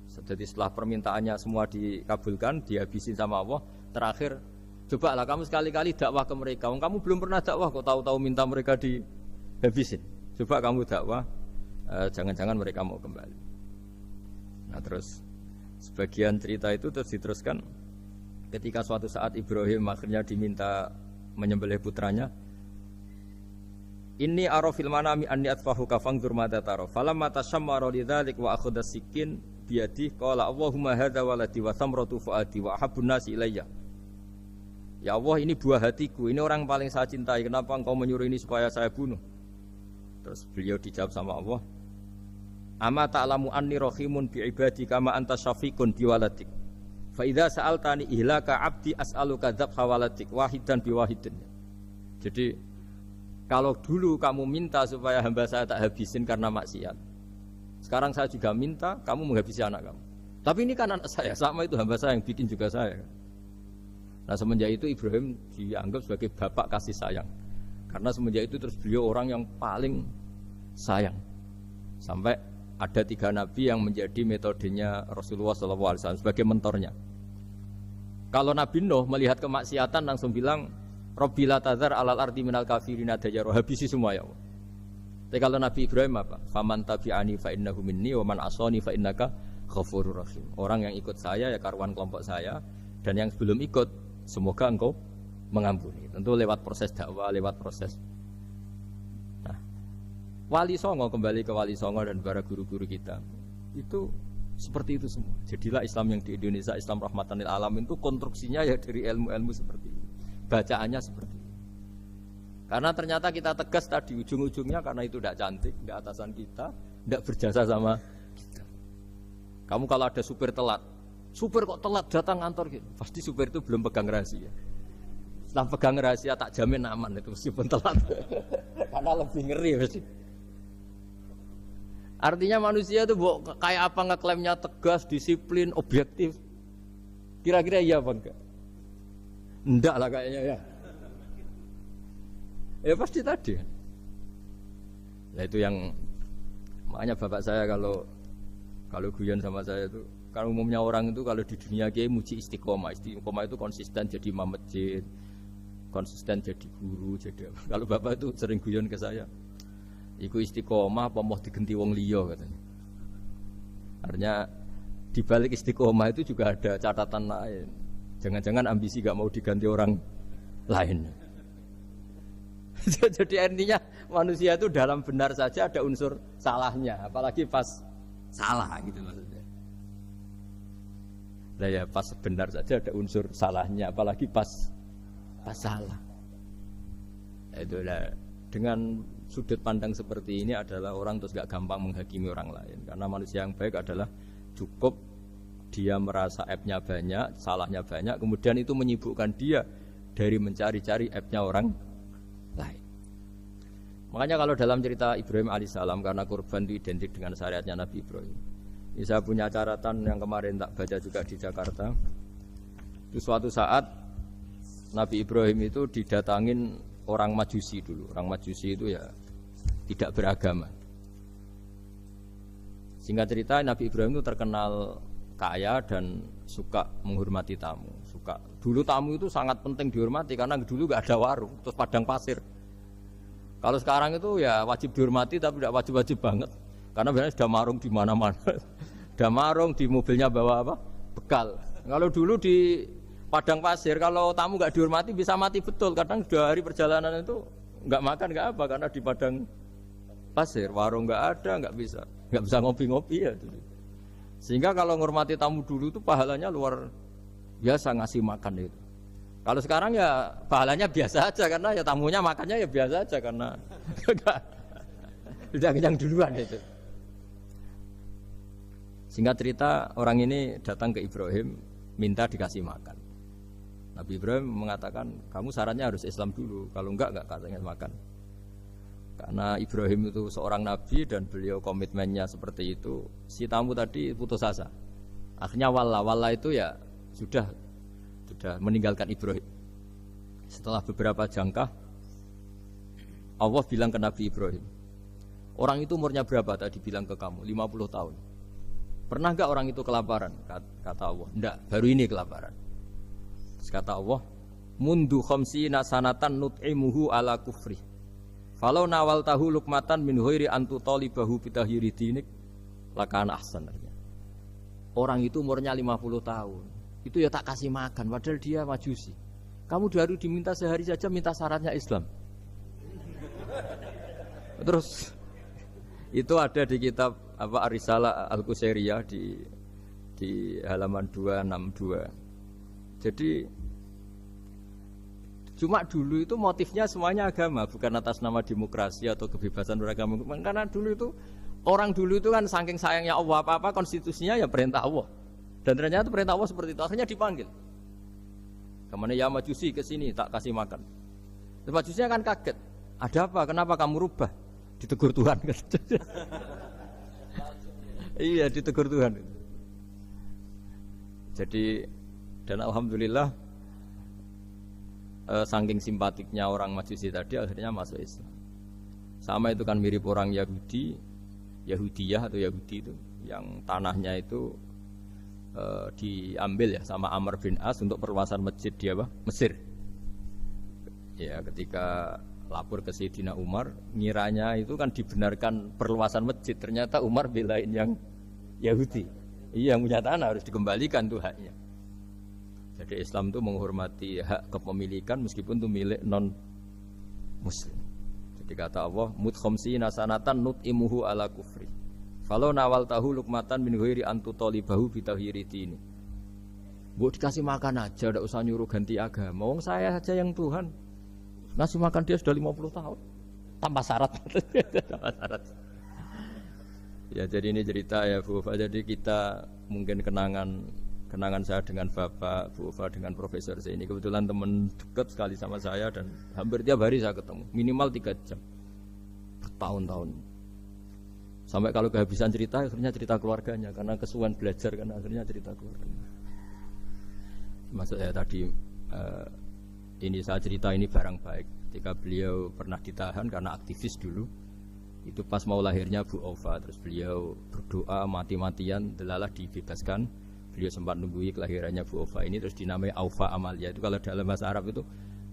Jadi setelah permintaannya semua dikabulkan, dihabisin sama Allah. Terakhir, cobalah kamu sekali-kali dakwah ke mereka. Kamu belum pernah dakwah, kok tahu-tahu minta mereka dihabisin. Coba kamu dakwah, jangan-jangan mereka mau kembali. Nah terus sebagian cerita itu terus diteruskan. Ketika suatu saat Ibrahim akhirnya diminta menyembelih putranya, inni arafil manami anni atfahu kafangdur madza tara falamma tashammara lidzalik wa akhadha sikin biyadi qala Allahumma hadza waladi wa thamratu fuadi wa habbun nasi ilayya. Ya Allah, ini buah hatiku, ini orang paling saya cintai, kenapa engkau menyuruh ini supaya saya bunuh? Terus beliau dijawab sama Allah, ama ta'lamu anni rahimun bi ibadi kama anta syafiqun bi waladik fa idza sa'altani ihlaka abdi as'aluka dzabha waladik wahidan bi wahidin. Jadi kalau dulu kamu minta supaya hamba saya tak habisin karena maksiat, sekarang saya juga minta kamu menghabisi anak kamu. Tapi ini kan anak saya, sama itu hamba saya yang bikin juga saya. Nah semenjak itu Ibrahim dianggap sebagai bapak kasih sayang. Karena semenjak itu terus beliau orang yang paling sayang. Sampai ada 3 nabi yang menjadi metodenya Rasulullah SAW sebagai mentornya. Kalau Nabi Nuh melihat kemaksiatan langsung bilang, Rabbi la tadzar alal ardi minal kafirina dajjaro, habisi semua ya Allah. Tapi kalau Nabi Ibrahim apa? Faman tabi'ani fa innahu minni wa man asani fa innaka ghafurur rahim. Orang yang ikut saya ya karuan kelompok saya, dan yang sebelum ikut semoga engkau mengampuni. Tentu lewat proses dakwah, lewat proses. Nah, Wali Songo, kembali ke Wali Songo dan para guru-guru kita, itu seperti itu semua. Jadilah Islam yang di Indonesia, Islam rahmatan lil alamin, itu konstruksinya ya dari ilmu-ilmu seperti ini, bacaannya seperti ini. Karena ternyata kita tegas tadi ujung-ujungnya karena itu tidak cantik, tidak atasan kita, tidak berjasa sama kita. Kamu kalau ada supir telat, supir kok telat datang kantor gitu, pasti supir itu belum pegang rahasia. Setelah pegang rahasia tak jamin aman itu meskipun telat. Karena lebih ngeri pasti. Artinya manusia itu kayak apa ngeklaimnya tegas, disiplin, objektif. Kira-kira iya apa enggak? Enggak lah kayaknya ya. Ya pasti tadi. Nah itu yang makanya bapak saya kalau guyon sama saya itu, kan umumnya orang itu kalau di dunia kiai muji istiqomah. Istiqomah itu konsisten jadi imam masjid, konsisten jadi guru, jadi apa. Kalau bapak itu sering guyon ke saya, iku istiqomah apa mau digenti wong liya katanya. Artinya di balik istiqomah itu juga ada catatan lain. Jangan-jangan ambisi gak mau diganti orang lain. Jadi artinya manusia itu dalam benar saja ada unsur salahnya, apalagi pas salah gitu maksudnya. Nah ya pas benar saja ada unsur salahnya, apalagi pas salah. Itulah dengan sudut pandang seperti ini adalah orang terus gak gampang menghakimi orang lain. Karena manusia yang baik adalah cukup dia merasa aibnya banyak, salahnya banyak, kemudian itu menyibukkan dia dari mencari-cari aibnya orang lain. Makanya kalau dalam cerita Ibrahim alaihissalam, karena kurban itu identik dengan syariatnya Nabi Ibrahim. Ini saya punya catatan yang kemarin tak baca juga di Jakarta. Itu suatu saat Nabi Ibrahim itu didatangin orang Majusi dulu. Orang Majusi itu ya tidak beragama. Singkat cerita Nabi Ibrahim itu terkenal kaya dan suka menghormati tamu. Dulu tamu itu sangat penting dihormati karena dulu gak ada warung, terus padang pasir. Kalau sekarang itu ya wajib dihormati tapi tidak wajib-wajib banget. Karena biasanya sudah marung di mana-mana. Sudah marung di mobilnya bawa apa? Bekal. Kalau dulu di padang pasir kalau tamu gak dihormati bisa mati betul. Kadang 2 hari perjalanan itu gak makan gak apa karena di padang pasir, warung gak ada, gak bisa ngopi-ngopi ya. Sehingga kalau menghormati tamu dulu itu pahalanya luar biasa ngasih makan itu. Kalau sekarang ya pahalanya biasa aja karena ya tamunya makannya ya biasa aja karena sudah kenyang duluan itu. Singkat cerita orang ini datang ke Ibrahim minta dikasih makan. Nabi Ibrahim mengatakan kamu syaratnya harus Islam dulu, kalau enggak katanya makan. Karena Ibrahim itu seorang nabi dan beliau komitmennya seperti itu, si tamu tadi putus asa. Akhirnya walla itu ya sudah meninggalkan Ibrahim. Setelah beberapa jangkah Allah bilang ke Nabi Ibrahim, orang itu umurnya berapa tadi bilang ke kamu? 50 tahun. Pernah enggak orang itu kelaparan? Kata Allah, enggak, baru ini kelaparan. Terus kata Allah, mundu khamsina sanatan nut'imuhu ala kufri. Falau nawal tahu lukmatan min ghairi antu talibahu bitahiri dinik lakana ahsan. Orang itu umurnya 50 tahun. Itu ya tak kasih makan padahal dia Majusi. Kamu baru diminta sehari saja minta syaratnya Islam. Terus itu ada di kitab apa Ar-Risalah Al-Qusairiyah di halaman 262. Jadi cuma dulu itu motifnya semuanya agama, bukan atas nama demokrasi atau kebebasan beragama. Karena dulu itu orang dulu itu kan saking sayangnya Allah, apa-apa konstitusinya ya perintah Allah. Dan ternyata perintah Allah seperti itu. Akhirnya dipanggil. Kemana ya Majusi ke sini tak kasih makan. Terus Majusinya kan kaget. Ada apa? Kenapa kamu rubah? Ditegur Tuhan. Iya, ditegur Tuhan. Jadi dan alhamdulillah saking simpatiknya orang Majusi tadi akhirnya masuk Islam. Sama itu kan mirip orang Yahudi, Yahudiyah atau Yahudi itu yang tanahnya itu diambil ya sama Amr bin As untuk perluasan masjid di apa? Mesir. Ya, ketika lapor ke Sayyidina Umar, ngiranya itu kan dibenarkan perluasan masjid, ternyata Umar belain yang Yahudi. Iya, yang punya tanah harus dikembalikan tuh haknya. Jadi Islam itu menghormati hak kepemilikan meskipun itu milik non muslim. Jadi kata Allah, mut khamsina sanatan nut'imuhu ala kufri. Kalau nawal tahu lukmatan min ghairi antu talibahu bitahiri dini. Bu dikasih makan aja, tidak usah nyuruh ganti agama. Wong saya saja yang Tuhan ngasih makan dia sudah 50 tahun tanpa syarat. Tanpa syarat. Ya jadi ini cerita ya Bu Ufa. Jadi kita mungkin kenangan saya dengan Bapak, Bu Ufa dengan Profesor saya ini kebetulan teman dekat sekali sama saya dan hampir tiap hari saya ketemu minimal 3 jam bertahun-tahun. Sampai kalau kehabisan cerita akhirnya cerita keluarganya karena kesuwen belajar kan akhirnya cerita keluarganya. Maksud saya tadi ini saya cerita ini barang baik ketika beliau pernah ditahan karena aktivis dulu. Itu pas mau lahirnya Bu Aufa, terus beliau berdoa mati-matian delalah dibebaskan. Beliau sempat nunggui kelahirannya Bu Aufa ini terus dinamai Aufa Amalia. Itu kalau dalam bahasa Arab itu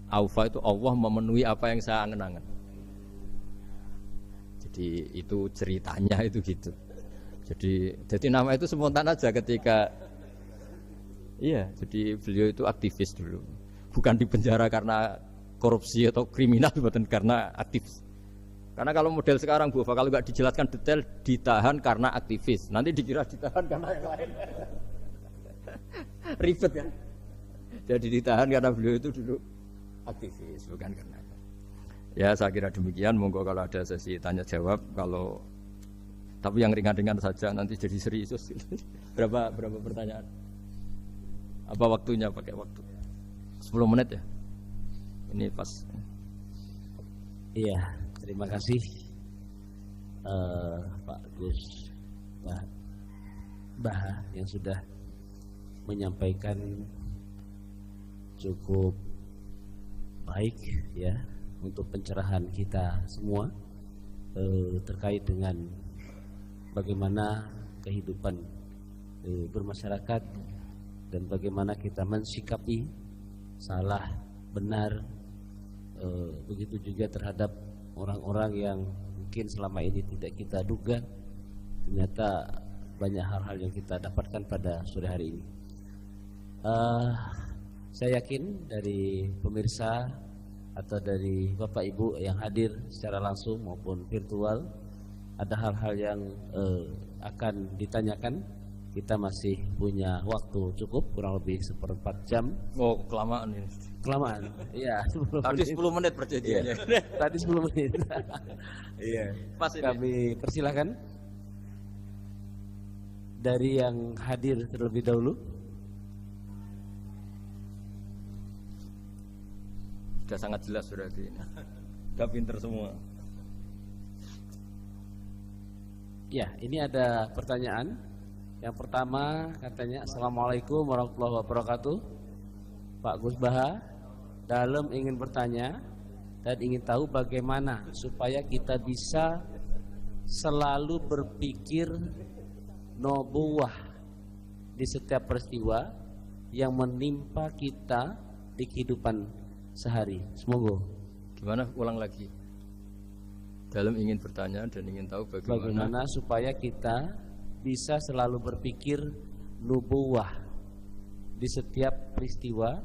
Aufa itu Allah memenuhi apa yang saya angen-angen. Jadi itu ceritanya itu gitu. Jadi nama itu spontan aja ketika iya, jadi beliau itu aktivis dulu. Bukan di penjara karena korupsi atau kriminal, bukan karena aktivis. Karena kalau model sekarang Bu Ufa, kalau nggak dijelaskan detail ditahan karena aktivis, nanti dikira ditahan karena yang lain. Ribet kan? Jadi ditahan karena beliau itu dulu aktivis, bukan karena. Ya saya kira demikian. Monggo kalau ada sesi tanya jawab, kalau tapi yang ringan-ringan saja nanti jadi serius. berapa pertanyaan? Apa waktunya pakai waktu? 10 menit ya? Ini pas. Iya, terima kasih Pak Gus Baha yang sudah menyampaikan cukup baik ya untuk pencerahan kita semua terkait dengan bagaimana kehidupan bermasyarakat dan bagaimana kita mensikapi salah benar, begitu juga terhadap orang-orang yang mungkin selama ini tidak kita duga, ternyata banyak hal-hal yang kita dapatkan pada sore hari ini. Saya yakin dari pemirsa atau dari Bapak Ibu yang hadir secara langsung maupun virtual ada hal-hal yang akan ditanyakan. Kita masih punya waktu cukup kurang lebih 1/4 jam. Oh, kelamaan ini. Kelamaan. Iya, Tadi 10 menit perjanjiannya. Iya. Tadi 10 menit. Iya. Pas ini. Kami persilakan dari yang hadir terlebih dahulu. Sudah sangat jelas berarti ini. Sudah pinter semua. Ya, ini ada pertanyaan. Yang pertama katanya, Assalamualaikum warahmatullahi wabarakatuh. Pak Gus Baha, dalam ingin bertanya dan ingin tahu bagaimana supaya kita bisa selalu berpikir nubuwah di setiap peristiwa yang menimpa kita di kehidupan sehari. Semoga. Gimana? Ulang lagi. Dalam ingin bertanya dan ingin tahu bagaimana supaya kita bisa selalu berpikir nubuwah di setiap peristiwa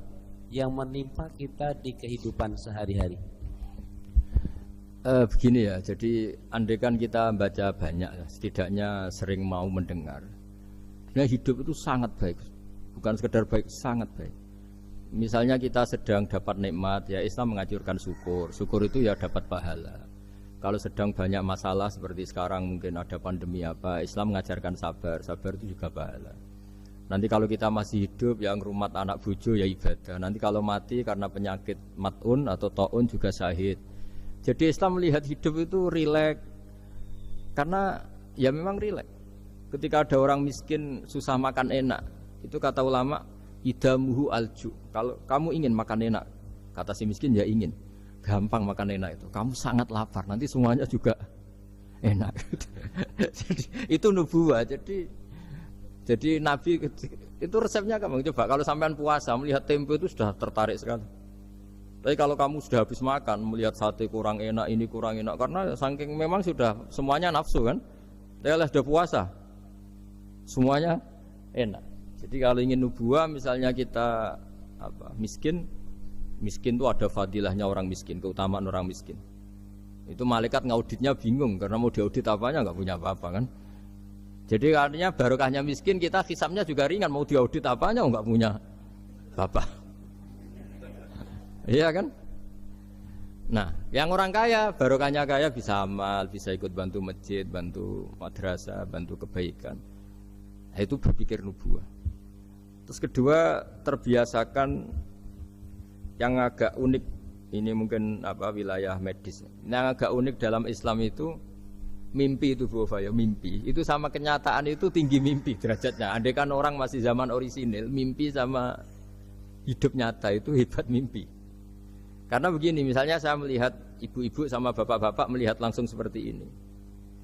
yang menimpa kita di kehidupan sehari-hari. Begini ya, jadi andaikan kita baca banyak, setidaknya sering mau mendengar. Nah, hidup itu sangat baik, bukan sekedar baik, sangat baik. Misalnya kita sedang dapat nikmat, ya Islam menganjurkan syukur. Syukur itu ya dapat pahala. Kalau sedang banyak masalah seperti sekarang mungkin ada pandemi apa, Islam mengajarkan sabar, sabar itu juga pahala. Nanti kalau kita masih hidup yang rumat anak bojo ya ibadah. Nanti kalau mati karena penyakit mat'un atau ta'un juga syahid. Jadi Islam melihat hidup itu rileks. Karena ya memang rileks. Ketika ada orang miskin susah makan enak, itu kata ulama idamuhu alju. Kalau kamu ingin makan enak, Kata si miskin ya ingin. Gampang makan enak itu. Kamu sangat lapar, nanti semuanya juga enak. Jadi itu nubuah. Jadi Nabi itu resepnya kamu coba. Kalau sampean puasa melihat tempe itu sudah tertarik sekali. Tapi kalau kamu sudah habis makan melihat sate kurang enak, ini kurang enak karena saking memang sudah semuanya nafsu kan. Tapi sudah puasa semuanya enak. Jadi kalau ingin nubuah misalnya kita miskin itu ada fadilahnya orang miskin, keutamaan orang miskin. Itu malaikat ngauditnya bingung karena mau diaudit apanya nggak punya apa-apa kan. Jadi artinya barokahnya miskin kita hisabnya juga ringan, mau diaudit apanya nggak punya apa. Iya kan? Nah, yang orang kaya barokahnya kaya bisa amal, bisa ikut bantu masjid, bantu madrasah, bantu kebaikan. Nah, itu berpikir nubuah. Terus kedua terbiasakan yang agak unik, ini mungkin wilayah medis. Yang agak unik dalam Islam itu mimpi itu Bu Fayo, mimpi. Itu sama kenyataan itu tinggi mimpi derajatnya. Andai kan orang masih zaman orisinil, mimpi sama hidup nyata itu hebat mimpi. Karena begini, misalnya saya melihat ibu-ibu sama bapak-bapak melihat langsung seperti ini.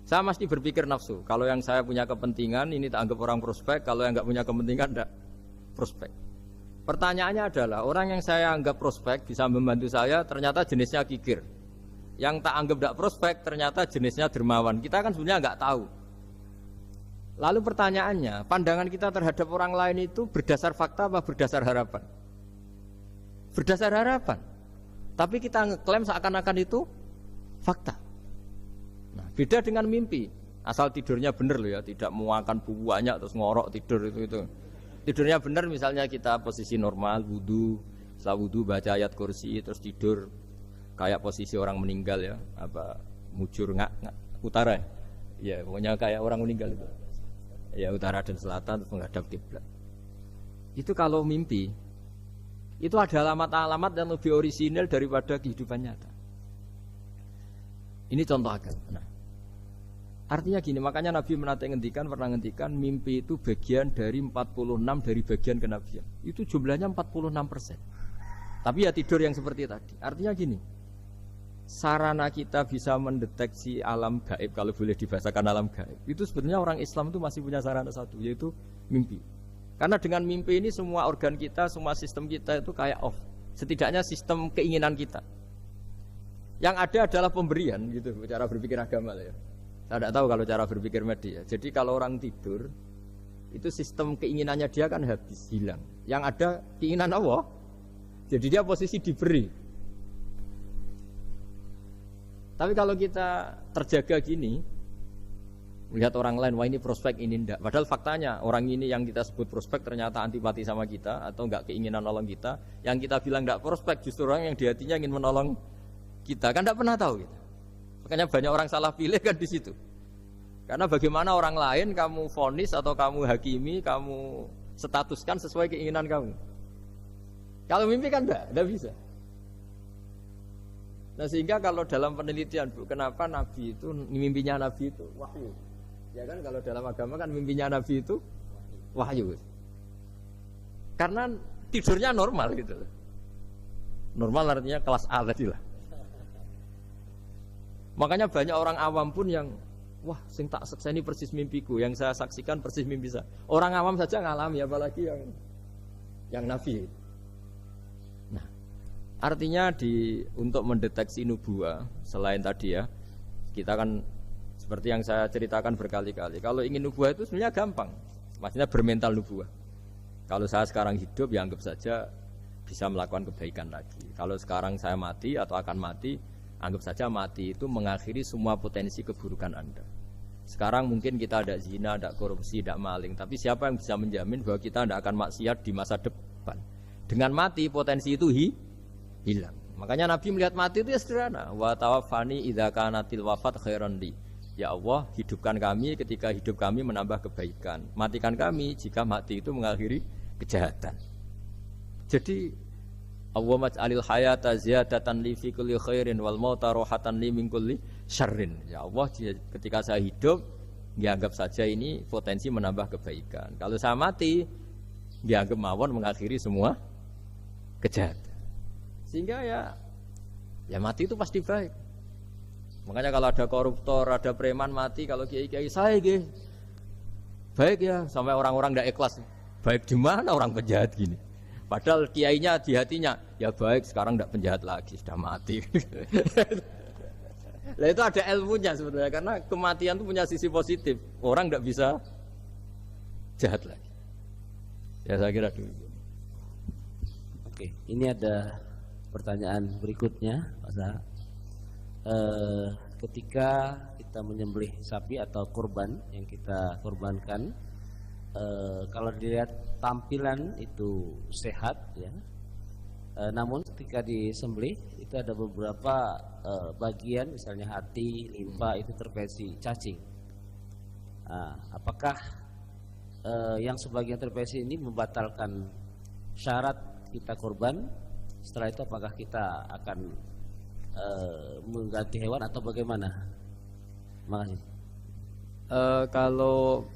Saya mesti berpikir nafsu. Kalau yang saya punya kepentingan ini tak anggap orang prospek, kalau yang enggak punya kepentingan enggak prospek. Pertanyaannya adalah orang yang saya anggap prospek bisa membantu saya ternyata jenisnya kikir. Yang tak anggap tidak prospek ternyata jenisnya dermawan. Kita kan sebenarnya nggak tahu. Lalu pertanyaannya, pandangan kita terhadap orang lain itu berdasar fakta apa berdasar harapan? Berdasar harapan. Tapi kita ngeklaim seakan-akan itu fakta. Nah, beda dengan mimpi. Asal tidurnya benar loh ya, tidak muakan buku banyak terus ngorok tidur itu. Tidurnya benar misalnya kita posisi normal, wudu, setelah wudu baca ayat kursi terus tidur kayak posisi orang meninggal ya, mujur utara ya, pokoknya kayak orang meninggal itu. Ya utara dan selatan terus menghadap kiblat. Itu kalau mimpi itu ada alamat-alamat yang lebih orisinal daripada kehidupan nyata. Ini contoh akal. Nah, artinya gini, makanya Nabi pernah ngendikan mimpi itu bagian dari 46 dari bagian kenabian. Itu jumlahnya 46%. Tapi ya tidur yang seperti tadi. Artinya gini, sarana kita bisa mendeteksi alam gaib, kalau boleh dibahasakan alam gaib, itu sebenarnya orang Islam itu masih punya sarana satu, yaitu mimpi. Karena dengan mimpi ini semua organ kita, semua sistem kita itu kayak off. Setidaknya sistem keinginan kita. Yang ada adalah pemberian gitu, cara berpikir agama lah ya. Saya tidak tahu kalau cara berpikir media. Jadi kalau orang tidur, itu sistem keinginannya dia kan habis, hilang. Yang ada keinginan Allah. Jadi dia posisi diberi. Tapi kalau kita terjaga gini, melihat orang lain, wah ini prospek, ini enggak. Padahal faktanya orang ini yang kita sebut prospek ternyata antipati sama kita atau enggak keinginan nolong kita. Yang kita bilang enggak prospek justru orang yang di hatinya ingin menolong kita. Kan enggak pernah tahu gitu. Makanya banyak orang salah pilih kan di situ. Karena bagaimana orang lain kamu vonis atau kamu hakimi, kamu statuskan sesuai keinginan kamu. Kalau mimpi kan enggak bisa. Nah sehingga kalau dalam penelitian Bu, kenapa Nabi itu, mimpinya Nabi itu wahyu. Ya kan kalau dalam agama kan mimpinya Nabi itu wahyu. Karena tidurnya normal gitu. Normal artinya kelas A tadi lah. Makanya banyak orang awam pun yang wah sing tak sakseni persis mimpiku, yang saya saksikan persis mimpi saya. Orang awam saja ngalami apalagi yang Nabi. Nah, artinya untuk mendeteksi nubuah selain tadi ya, kita kan seperti yang saya ceritakan berkali-kali. Kalau ingin nubuah itu sebenarnya gampang. Maksudnya bermental nubuah. Kalau saya sekarang hidup, ya anggap saja bisa melakukan kebaikan lagi. Kalau sekarang saya mati atau akan mati, anggap saja mati itu mengakhiri semua potensi keburukan Anda. Sekarang mungkin kita ada zina, ada korupsi, ada maling. Tapi siapa yang bisa menjamin bahwa kita tidak akan maksiat di masa depan? Dengan mati, potensi itu hilang. Makanya Nabi melihat mati itu ya sederhana. Wa tawaffani idza kanatil wafat khairan li. Ya Allah, hidupkan kami ketika hidup kami menambah kebaikan. Matikan kami jika mati itu mengakhiri kejahatan. Jadi Allah maj'alil hayata ziyadatan li fi kulli khairin wal mauta rohatan li min kulli syarrin. Ya Allah, ketika saya hidup, dianggap saja ini potensi menambah kebaikan. Kalau saya mati, dianggap mawon mengakhiri semua kejahatan. Sehingga ya mati itu pasti baik. Makanya kalau ada koruptor, ada preman mati, kalau kiai-kiai saya baik ya, sampai orang-orang tidak ikhlas. Baik di mana orang penjahat gini? Padahal kiainya di hatinya ya baik, sekarang tidak penjahat lagi, sudah mati. Nah itu ada ilmunya sebenarnya, karena kematian itu punya sisi positif. Orang tidak bisa jahat lagi. Ya saya kira dulu. Oke, ini ada pertanyaan berikutnya, Pak Zaha. Ketika kita menyembelih sapi atau kurban yang kita kurbankan, kalau dilihat tampilan itu sehat ya, namun ketika disembelih itu ada beberapa bagian, misalnya hati, limpa itu terpesi cacing. Apakah yang sebagian terpesi ini membatalkan syarat kita kurban? Setelah itu apakah kita akan mengganti hewan atau bagaimana? Makasih. Kalau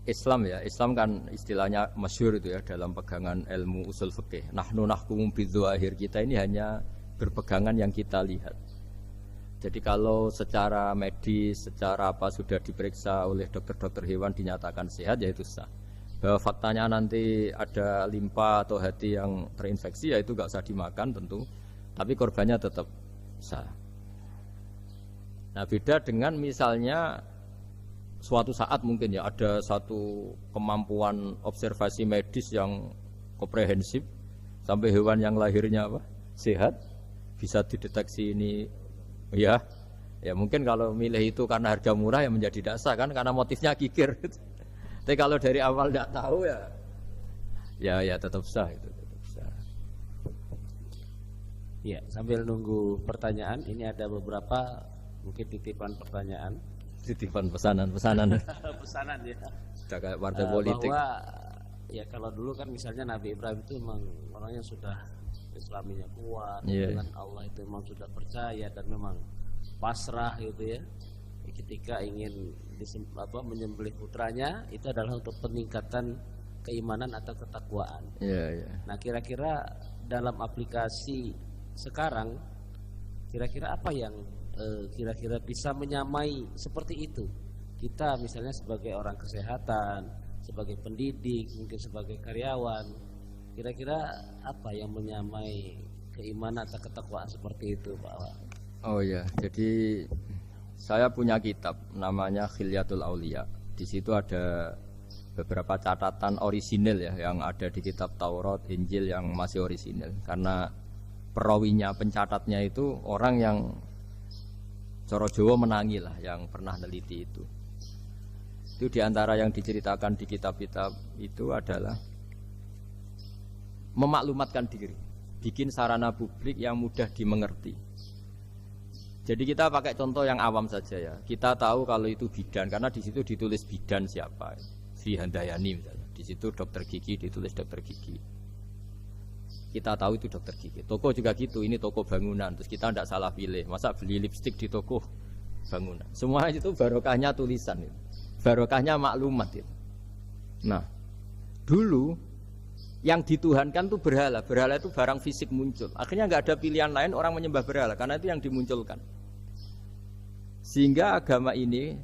Islam ya, Islam kan istilahnya masyhur itu ya dalam pegangan ilmu usul fikih. Nahnu nahkumu bidzahir, kita ini hanya berpegangan yang kita lihat. Jadi kalau secara medis, secara apa sudah diperiksa oleh dokter-dokter hewan dinyatakan sehat, ya itu sah. Bahwa faktanya nanti ada limpa atau hati yang terinfeksi, ya itu nggak usah dimakan tentu, tapi korbannya tetap sah. Nah beda dengan misalnya suatu saat mungkin ya ada satu kemampuan observasi medis yang komprehensif sampai hewan yang lahirnya sehat bisa dideteksi ini ya mungkin kalau milih itu karena harga murah ya menjadi dasar kan, karena motifnya kikir. Tapi kalau dari awal tidak tahu ya tetap sah itu, tetap sah. Ya, sambil nunggu pertanyaan, ini ada beberapa mungkin titipan pertanyaan. Titipan pesanan pesanan ya. Sudah kayak partai politik. Bahwa ya kalau dulu kan misalnya Nabi Ibrahim itu memang orangnya sudah Islaminya kuat, dengan Allah itu memang sudah percaya dan memang pasrah gitu ya. Ketika ingin menyembelih putranya itu adalah untuk peningkatan keimanan atau ketakwaan. Nah kira-kira dalam aplikasi sekarang kira-kira apa yang kira-kira bisa menyamai seperti itu? Kita misalnya sebagai orang kesehatan, sebagai pendidik, mungkin sebagai karyawan, kira-kira apa yang menyamai keimanan atau ketakwaan seperti itu, Pak? Oh ya, jadi saya punya kitab namanya Khilyatul Auliya. Di situ ada beberapa catatan orisinil ya yang ada di kitab Taurat, Injil yang masih orisinil. Karena perawinya, pencatatnya itu orang yang Coro Jawa menangi lah, yang pernah neliti itu. Itu diantara yang diceritakan di kitab-kitab itu adalah memaklumatkan diri, bikin sarana publik yang mudah dimengerti. Jadi kita pakai contoh yang awam saja ya. Kita tahu kalau itu bidan karena di situ ditulis bidan siapa, Sri Handayani misalnya. Di situ dokter gigi ditulis dokter gigi. Kita tahu itu dokter gigi. Toko juga gitu, ini toko bangunan. Terus kita tidak salah pilih. Masa beli lipstik di toko bangunan? Semua itu barokahnya tulisan itu. Barokahnya maklumat itu. Nah, dulu yang dituhankan itu berhala. Berhala itu barang fisik muncul. Akhirnya nggak ada pilihan lain orang menyembah berhala karena itu yang dimunculkan. Sehingga agama ini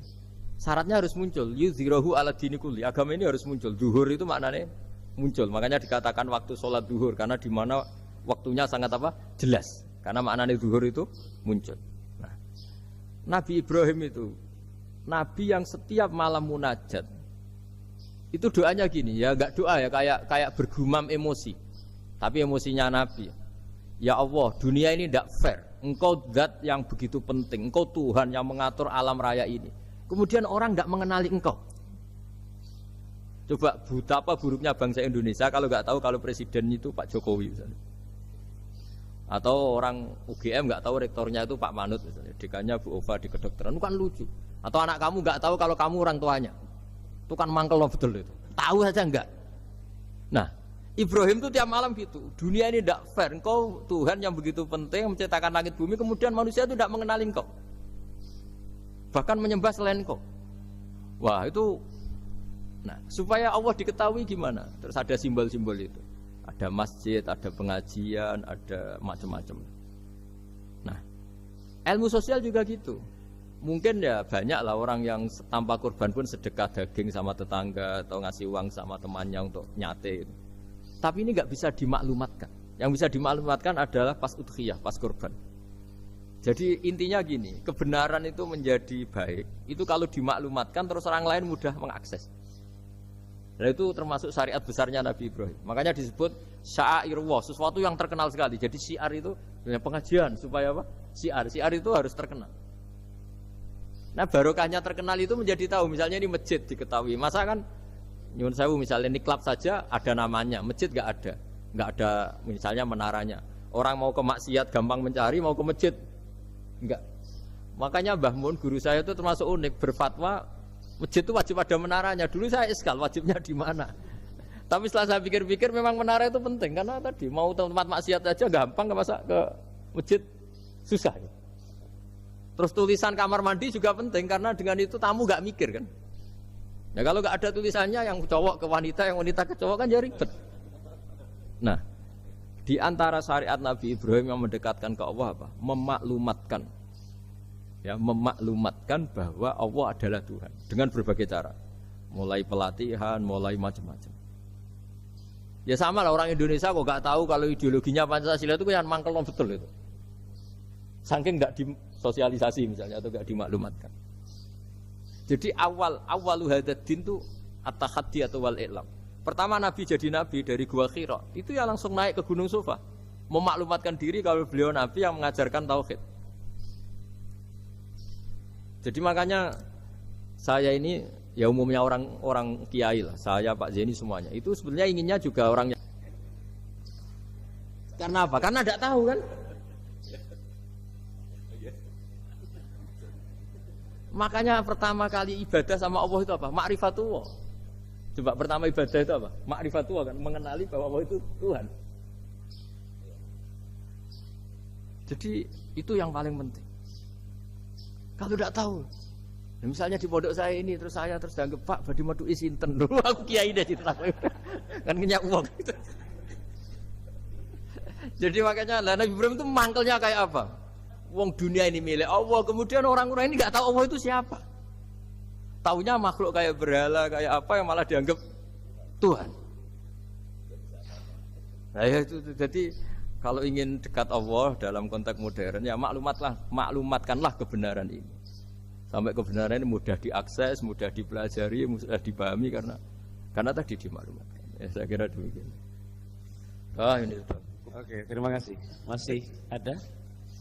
syaratnya harus muncul. Yuzhirahu ala dini kulli. Agama ini harus muncul. Zuhur itu maknanya muncul, makanya dikatakan waktu sholat duhur karena di mana waktunya sangat jelas, karena maknanya duhur itu muncul. Nah, Nabi Ibrahim itu Nabi yang setiap malam munajat itu doanya gini ya, enggak doa ya kayak bergumam emosi, tapi emosinya Nabi, ya Allah dunia ini tidak fair, engkau zat yang begitu penting, engkau Tuhan yang mengatur alam raya ini, kemudian orang tidak mengenali engkau. Coba betapa buruknya bangsa Indonesia kalau nggak tahu kalau presiden itu Pak Jokowi misalnya. Atau orang UGM nggak tahu rektornya itu Pak Manut misalnya, dekannya Bu Ova di kedokteran, itu kan lucu. Atau anak kamu nggak tahu kalau kamu orang tuanya, itu kan mangkel loh betul itu. Tahu saja enggak. Nah, Ibrahim itu tiap malam gitu. Dunia ini tidak fair. Engkau Tuhan yang begitu penting menciptakan langit bumi, kemudian manusia itu tidak mengenali engkau, bahkan menyembah selain engkau. Wah itu. Nah, supaya Allah diketahui gimana? Terus ada simbol-simbol itu. ada masjid, ada pengajian, ada macam-macam. Nah, ilmu sosial juga gitu. Mungkin ya banyak lah orang yang tanpa kurban pun sedekah daging sama tetangga atau ngasih uang sama temannya untuk nyate gitu. Tapi ini nggak bisa dimaklumatkan. Yang bisa dimaklumatkan adalah pas udhiyah, pas kurban. Jadi intinya gini, kebenaran itu menjadi baik itu kalau dimaklumatkan terus orang lain mudah mengakses. Dan itu termasuk syariat besarnya Nabi Ibrahim. Makanya disebut sya'irullah, sesuatu yang terkenal sekali. Jadi syiar itu pengajian supaya apa? Syiar itu harus terkenal. Nah barokahnya terkenal itu menjadi tahu. Misalnya ini masjid diketahui. Masa kan nyuwun sewu misalnya ini klub saja ada namanya, masjid nggak ada misalnya menaranya. Orang mau ke maksiat gampang mencari, mau ke masjid enggak. Makanya Mbah Mun guru saya itu termasuk unik, berfatwa masjid itu wajib ada menaranya. Dulu saya iskal wajibnya di mana. Tapi setelah saya pikir-pikir memang menara itu penting karena tadi mau tempat maksiat aja gampang, masa ke masjid susah. Terus tulisan kamar mandi juga penting karena dengan itu tamu nggak mikir kan. Ya kalau nggak ada tulisannya yang cowok ke wanita, yang wanita ke cowok kan jadi ribet. Nah, di antara syariat Nabi Ibrahim yang mendekatkan ke Allah apa? Memaklumatkan. Ya, memaklumatkan bahwa Allah adalah Tuhan dengan berbagai cara. Mulai pelatihan, mulai macam-macam. Ya sama lah orang Indonesia kok nggak tahu kalau ideologinya Pancasila itu kan mangkel betul itu. Saking nggak disosialisasi misalnya atau nggak dimaklumatkan. Jadi awalu hadzal-din itu at-tahaddi atau wal i'lam. Pertama Nabi jadi Nabi dari Gua Hira, itu ya langsung naik ke Gunung Sofa, memaklumatkan diri kalau beliau Nabi yang mengajarkan tauhid. Jadi makanya saya ini ya umumnya orang kiai lah, saya Pak Zeni semuanya itu sebenarnya inginnya juga orangnya. Karena apa? Karena tidak tahu kan. Makanya pertama kali ibadah sama Allah itu apa? Ma'rifatullah. Coba pertama ibadah itu apa? Ma'rifatullah kan, mengenali bahwa Allah itu Tuhan. Jadi itu yang paling penting. Kalau tidak tahu, misalnya di pondok saya ini terus dianggap Pak badi madu isinten dulu aku kiai deh cerita kan ngenyak uang. Jadi makanya Nabi Ibrahim itu mangkelnya kayak apa? Wong dunia ini milik Allah, kemudian orang-orang ini nggak tahu Allah itu siapa. Taunya makhluk kayak berhala, kayak apa yang malah dianggap Tuhan. Nah ya itu jadi kalau ingin dekat Allah dalam konteks modern ya maklumatkanlah kebenaran ini. Sampai kebenaran ini mudah diakses, mudah dipelajari, mudah dipahami karena tadi dimaklumatkan. Ya, saya kira demikian. Ini sudah. Oke, terima kasih. Masih ada?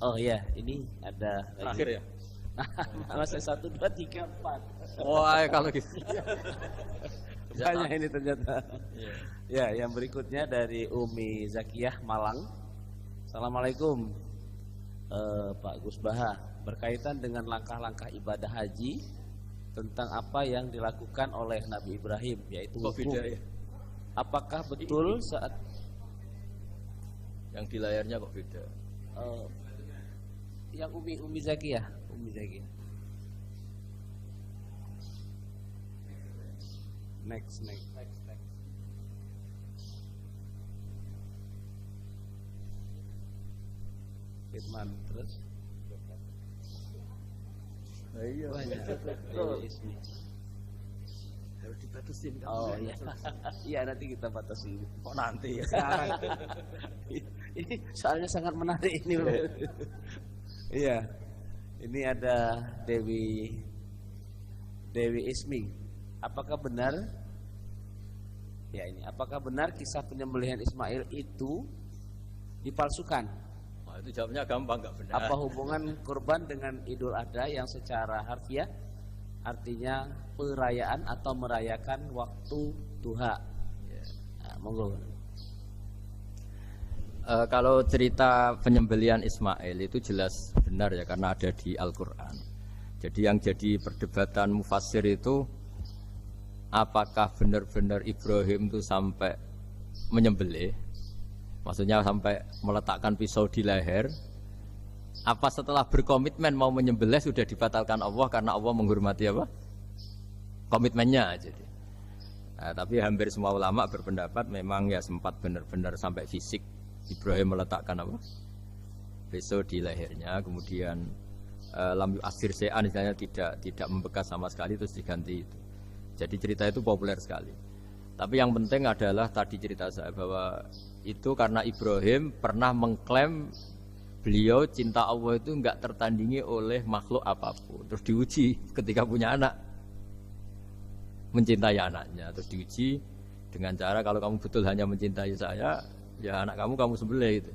Oh ya, ini ada terakhir ya. Masih 1, 2, 3, 4. Wah, kalau gitu. Banyak ini ternyata. Ya, yang berikutnya dari Umi Zakiyah Malang. Assalamualaikum Pak Gus Baha. Berkaitan dengan langkah-langkah ibadah haji tentang apa yang dilakukan oleh Nabi Ibrahim, yaitu wukuf. Ya? Apakah betul saat yang di layarnya kok beda? Yang Umi Zakiyah. Next. Firman terus. Iya. Ismi. Harus dibatasin kan. Oh iya. Iya nanti kita batasi. Kok nanti ya? Ini soalnya sangat menarik ini. Iya. Ini ada Dewi Ismi. Apakah benar? Ya ini. Apakah benar kisah penyembelihan Ismail itu dipalsukan? Nah, itu jawabnya gampang, nggak benar. Apa hubungan kurban dengan Idul Adha yang secara harfiah artinya perayaan atau merayakan waktu duha? Ya. Nah, monggo. Kalau cerita penyembelihan Ismail itu jelas benar ya karena ada di Al-Quran. Jadi yang jadi perdebatan mufassir itu apakah benar-benar Ibrahim itu sampai menyembelih, maksudnya sampai meletakkan pisau di leher, apa setelah berkomitmen mau menyembelih sudah dibatalkan Allah karena Allah menghormati apa? Komitmennya. Jadi Nah, tapi hampir semua ulama berpendapat memang ya sempat benar-benar sampai fisik Ibrahim meletakkan apa? Besok di lehernya, kemudian lam asir se'an misalnya tidak membekas sama sekali terus diganti itu. Jadi cerita itu populer sekali. Tapi yang penting adalah tadi cerita saya bahwa itu karena Ibrahim pernah mengklaim beliau cinta Allah itu enggak tertandingi oleh makhluk apapun. Terus diuji ketika punya anak, mencintai anaknya. Terus diuji dengan cara kalau kamu betul hanya mencintai saya, ya anak kamu sembelih gitu.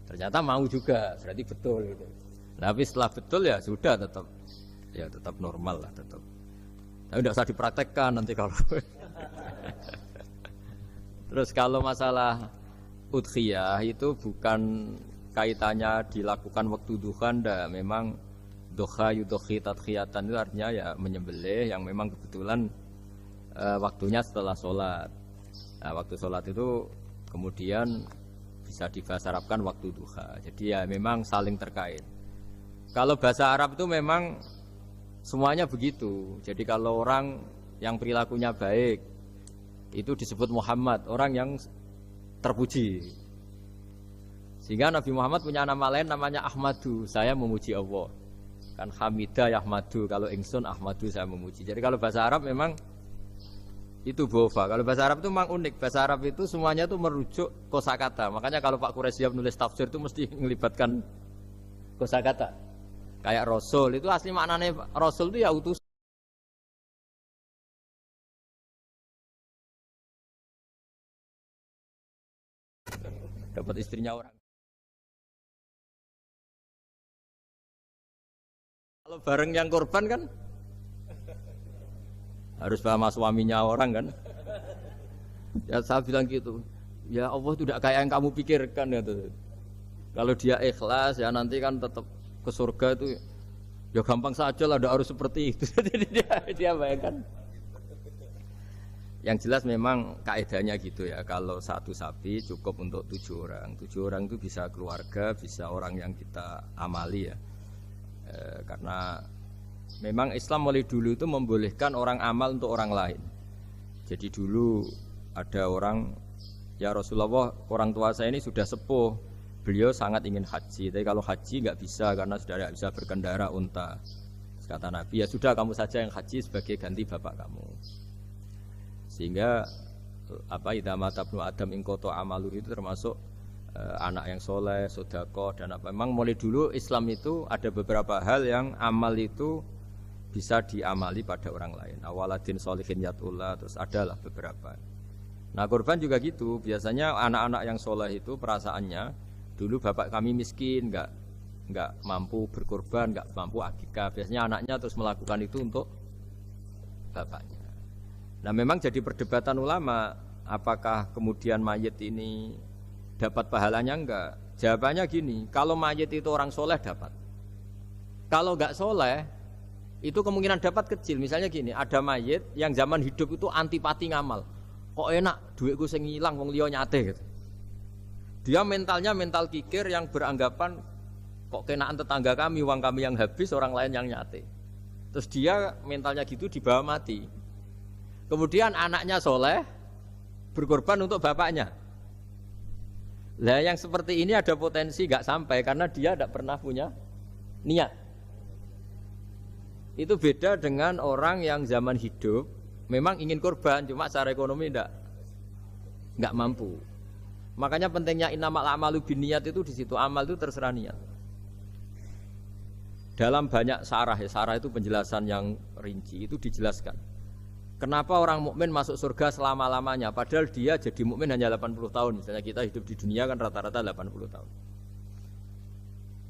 Ternyata mau juga, berarti betul gitu. Tapi setelah betul ya sudah tetap normal lah tetap. Tapi tidak usah dipraktekkan nanti kalau. Terus kalau masalah udhiyah itu bukan kaitannya dilakukan waktu duha, ndak. Memang duha yudhi tadkhiyatan itu artinya ya menyembelih yang memang kebetulan waktunya setelah sholat. Nah, waktu sholat itu kemudian bisa dibahasa Arabkan waktu duha. Jadi ya memang saling terkait. Kalau bahasa Arab itu memang semuanya begitu. Jadi kalau orang yang perilakunya baik itu disebut Muhammad, orang yang terpuji. Sehingga Nabi Muhammad punya nama lain namanya Ahmadu, saya memuji Allah. Kan Hamidah Ahmadu, kalau ingsun Ahmadu saya memuji. Jadi kalau bahasa Arab memang itu bofa. Kalau bahasa Arab itu memang unik. Bahasa Arab itu semuanya itu merujuk kosakata. Makanya kalau Pak Quraisyab nulis tafsir itu mesti melibatkan kosakata. Kayak Rasul itu asli maknanya Rasul itu ya utus. Dapat istrinya orang. Kalau bareng yang korban kan harus sama suaminya orang kan. Ya saya bilang gitu. Ya Allah itu tidak kayak yang kamu pikirkan gitu. Kalau dia ikhlas ya nanti kan tetap ke surga itu ya gampang saja lah, tidak harus seperti itu. Jadi dia bayangkan. Yang jelas memang kaedahnya gitu ya. Kalau satu sapi cukup untuk 7 orang. 7 orang itu bisa keluarga, bisa orang yang kita amali ya. Karena memang Islam mulai dulu itu membolehkan orang amal untuk orang lain. Jadi dulu ada orang, ya Rasulullah, orang tua saya ini sudah sepuh. Beliau sangat ingin haji, tapi kalau haji nggak bisa karena sudah tidak bisa berkendara unta. Kata Nabi, ya sudah kamu saja yang haji sebagai ganti bapak kamu. Sehingga idza mata ibnu adam ingkoto amalu itu termasuk anak yang soleh, sedekah dan apa. Memang mulai dulu Islam itu ada beberapa hal yang amal itu bisa diamali pada orang lain. Awaladin sholihin yatullah, terus adalah beberapa. Nah korban juga gitu. Biasanya anak-anak yang soleh itu perasaannya dulu bapak kami miskin, nggak mampu berkorban, nggak mampu akikah. Biasanya anaknya terus melakukan itu untuk bapaknya. Nah memang jadi perdebatan ulama, apakah kemudian mayit ini dapat pahalanya enggak? Jawabannya gini, kalau mayit itu orang soleh dapat. Kalau nggak soleh, itu kemungkinan dapat kecil. Misalnya gini, ada mayit yang zaman hidup itu antipati ngamal. Kok enak, duitku sing ngilang, wong liya nyate gitu. Dia mentalnya mental kikir yang beranggapan kok kenaan tetangga kami, uang kami yang habis, orang lain yang nyate. Terus dia mentalnya gitu dibawa mati. Kemudian anaknya soleh berkorban untuk bapaknya. Lah yang seperti ini ada potensi gak sampai karena dia tidak pernah punya niat. Itu beda dengan orang yang zaman hidup memang ingin korban, cuma secara ekonomi enggak mampu. Makanya pentingnya innamal a'malu binniyat itu di situ. Amal itu terserah niat. Dalam banyak sarah, ya sarah itu penjelasan yang rinci itu dijelaskan. Kenapa orang mukmin masuk surga selama-lamanya padahal dia jadi mukmin hanya 80 tahun. Misalnya kita hidup di dunia kan rata-rata 80 tahun.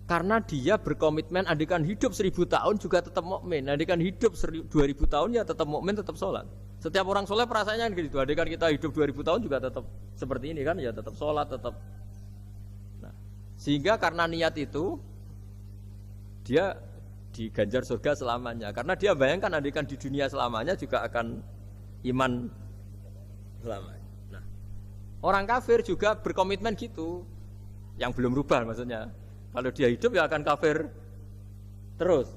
Karena dia berkomitmen andikan hidup 1000 tahun juga tetap mukmin, andikan hidup 2000 tahun ya tetap mukmin, tetap sholat. Setiap orang soleh perasaannya gitu. Andikan kita hidup 2000 tahun juga tetap seperti ini kan, ya tetap sholat, tetap. Nah, sehingga karena niat itu dia diganjar surga selamanya. Karena dia bayangkan andikan di dunia selamanya juga akan iman selamanya. Nah, orang kafir juga berkomitmen gitu, yang belum rubah maksudnya. Kalau dia hidup ya akan kafir terus.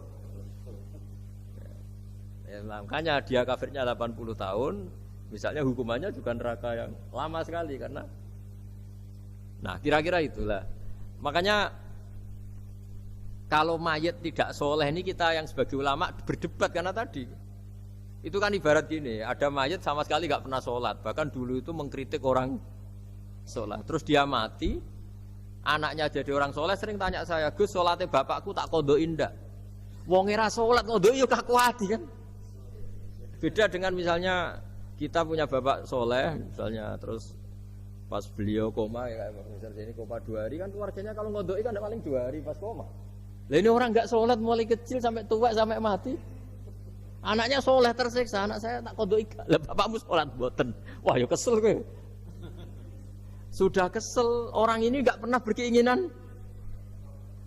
Ya, makanya dia kafirnya 80 tahun, Misalnya hukumannya juga neraka yang lama sekali karena nah kira-kira itulah. Makanya kalau mayat tidak soleh ini kita yang sebagai ulama berdebat karena tadi itu kan ibarat gini, ada mayat sama sekali nggak pernah sholat, bahkan dulu itu mengkritik orang sholat, terus dia mati, anaknya jadi orang soleh sering tanya saya, Gus sholatnya bapakku tak kodoin ndak? Wong era sholat kodoin yuk kaku hati kan? Beda dengan misalnya kita punya bapak soleh, misalnya terus pas beliau koma ya kayak misalnya ini koma 2 hari kan keluarganya kalau ngodoi kan paling 2 hari pas koma. Lah ini orang nggak sholat mulai kecil sampai tua sampai mati. Anaknya soleh tersiksa, anak saya tak kodoi. Lah bapakmu sholat boten. Wah ya kesel gue. Sudah kesel, orang ini nggak pernah berkeinginan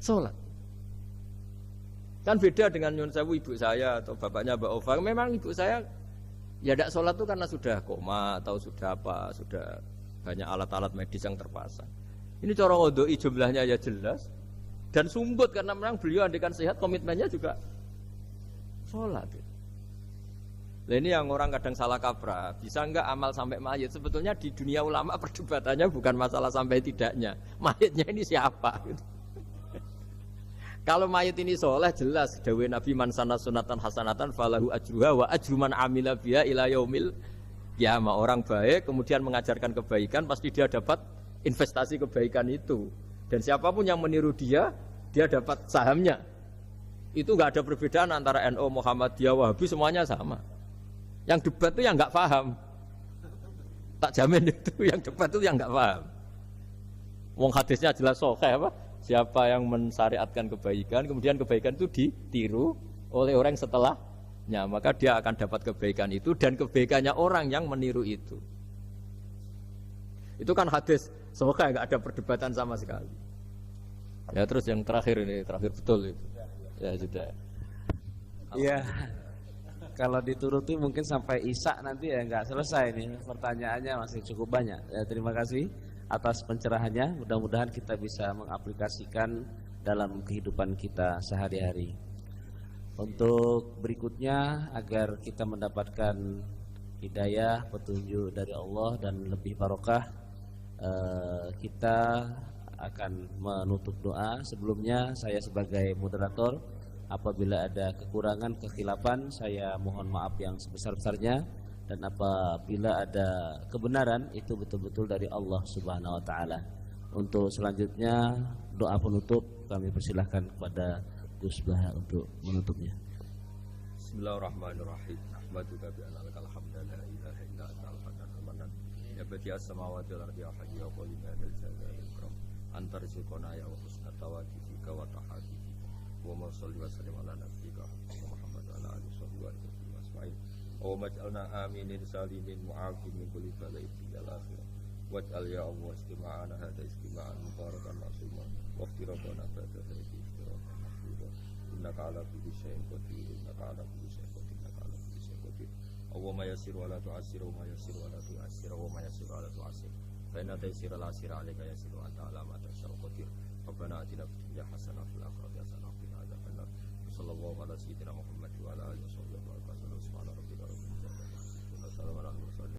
sholat. Kan beda dengan Nyun Sewu ibu saya atau bapaknya Mbak Ova. Memang ibu saya ya tidak sholat itu karena sudah koma atau sudah apa, sudah banyak alat-alat medis yang terpasang. Ini cara ngodoi jumlahnya ya jelas dan sumbut karena memang beliau andikan sehat komitmennya juga sholat. Nah ini yang orang kadang salah kaprah, bisa enggak amal sampai mayit? Sebetulnya di dunia ulama perdebatannya bukan masalah sampai tidaknya, mayitnya ini siapa? Gitu. Kalau mayit ini soleh jelas, dawuh Nabi man sanna sunatan hasanatan falahu ajruha wa ajru man amila biha ila yaumil qiyamah. Orang baik kemudian mengajarkan kebaikan pasti dia dapat investasi kebaikan itu. Dan siapapun yang meniru dia dapat sahamnya. Itu enggak ada perbedaan antara NU, Muhammadiyah, Wahabi semuanya sama. Yang debat itu yang nggak paham, tak jamin itu yang debat itu yang nggak paham. Wong hadisnya jelas sahih apa? Siapa yang mensyariatkan kebaikan, kemudian kebaikan itu ditiru oleh orang setelahnya, maka dia akan dapat kebaikan itu dan kebaikannya orang yang meniru itu. Itu kan hadis sahih, nggak ada perdebatan sama sekali. Ya terus yang terakhir ini terakhir betul itu. Ya sudah. Iya. Kalau dituruti mungkin sampai Isya nanti ya nggak selesai nih, pertanyaannya masih cukup banyak. Ya, terima kasih atas pencerahannya. Mudah-mudahan kita bisa mengaplikasikan dalam kehidupan kita sehari-hari. Untuk berikutnya agar kita mendapatkan hidayah, petunjuk dari Allah dan lebih barokah, kita akan menutup doa. Sebelumnya saya sebagai moderator, apabila ada kekurangan, kekhilafan, saya mohon maaf yang sebesar-besarnya. Dan apabila ada kebenaran, itu betul-betul dari Allah Subhanahu wa Ta'ala. Untuk selanjutnya doa penutup kami persilahkan kepada Gus Baha untuk menutupnya. Bismillahirrahmanirrahim. Ahmaduka bi anna lakal hamda la ilaha illa anta al-hannanul mannan. Ya badi'as samawati wal ardi ya hayyu ya qayyum ya dzal jalali wal ikram. Anta rizquna ya wa husna tawakkika wa tahati. Wa sholli wa sallim ala nabiyyika Muhammad wa ala alihi wa sahbihi ajma'in. Wa maj'alna aminin salimin mu'afin min kulli bala'in fil akhirah. Waj'al ya Allah istima'ana hadha istima'an mubarakan ma'suman wa iftiraqana ba'da hadhihi iftiraqan mahfura. Innaka ala kulli syai'in qadir, innaka ala kulli syai'in qadir, innaka ala kulli syai'in qadir. Allahumma yassir wa la tu'assir wa ma yassir wa la tu'assir wa ma yassir wa la tu'assir. Fa inna taysira la asira 'alaika yassir wa anta ala ma tasha'u qadir. Rabbana atina fid dunya hasanah wa fil akhirati hasanah wa qina adzabannar. Sallallahu ala sayyidina Muhammad wa ala alihi wa sahbihi wa sallam.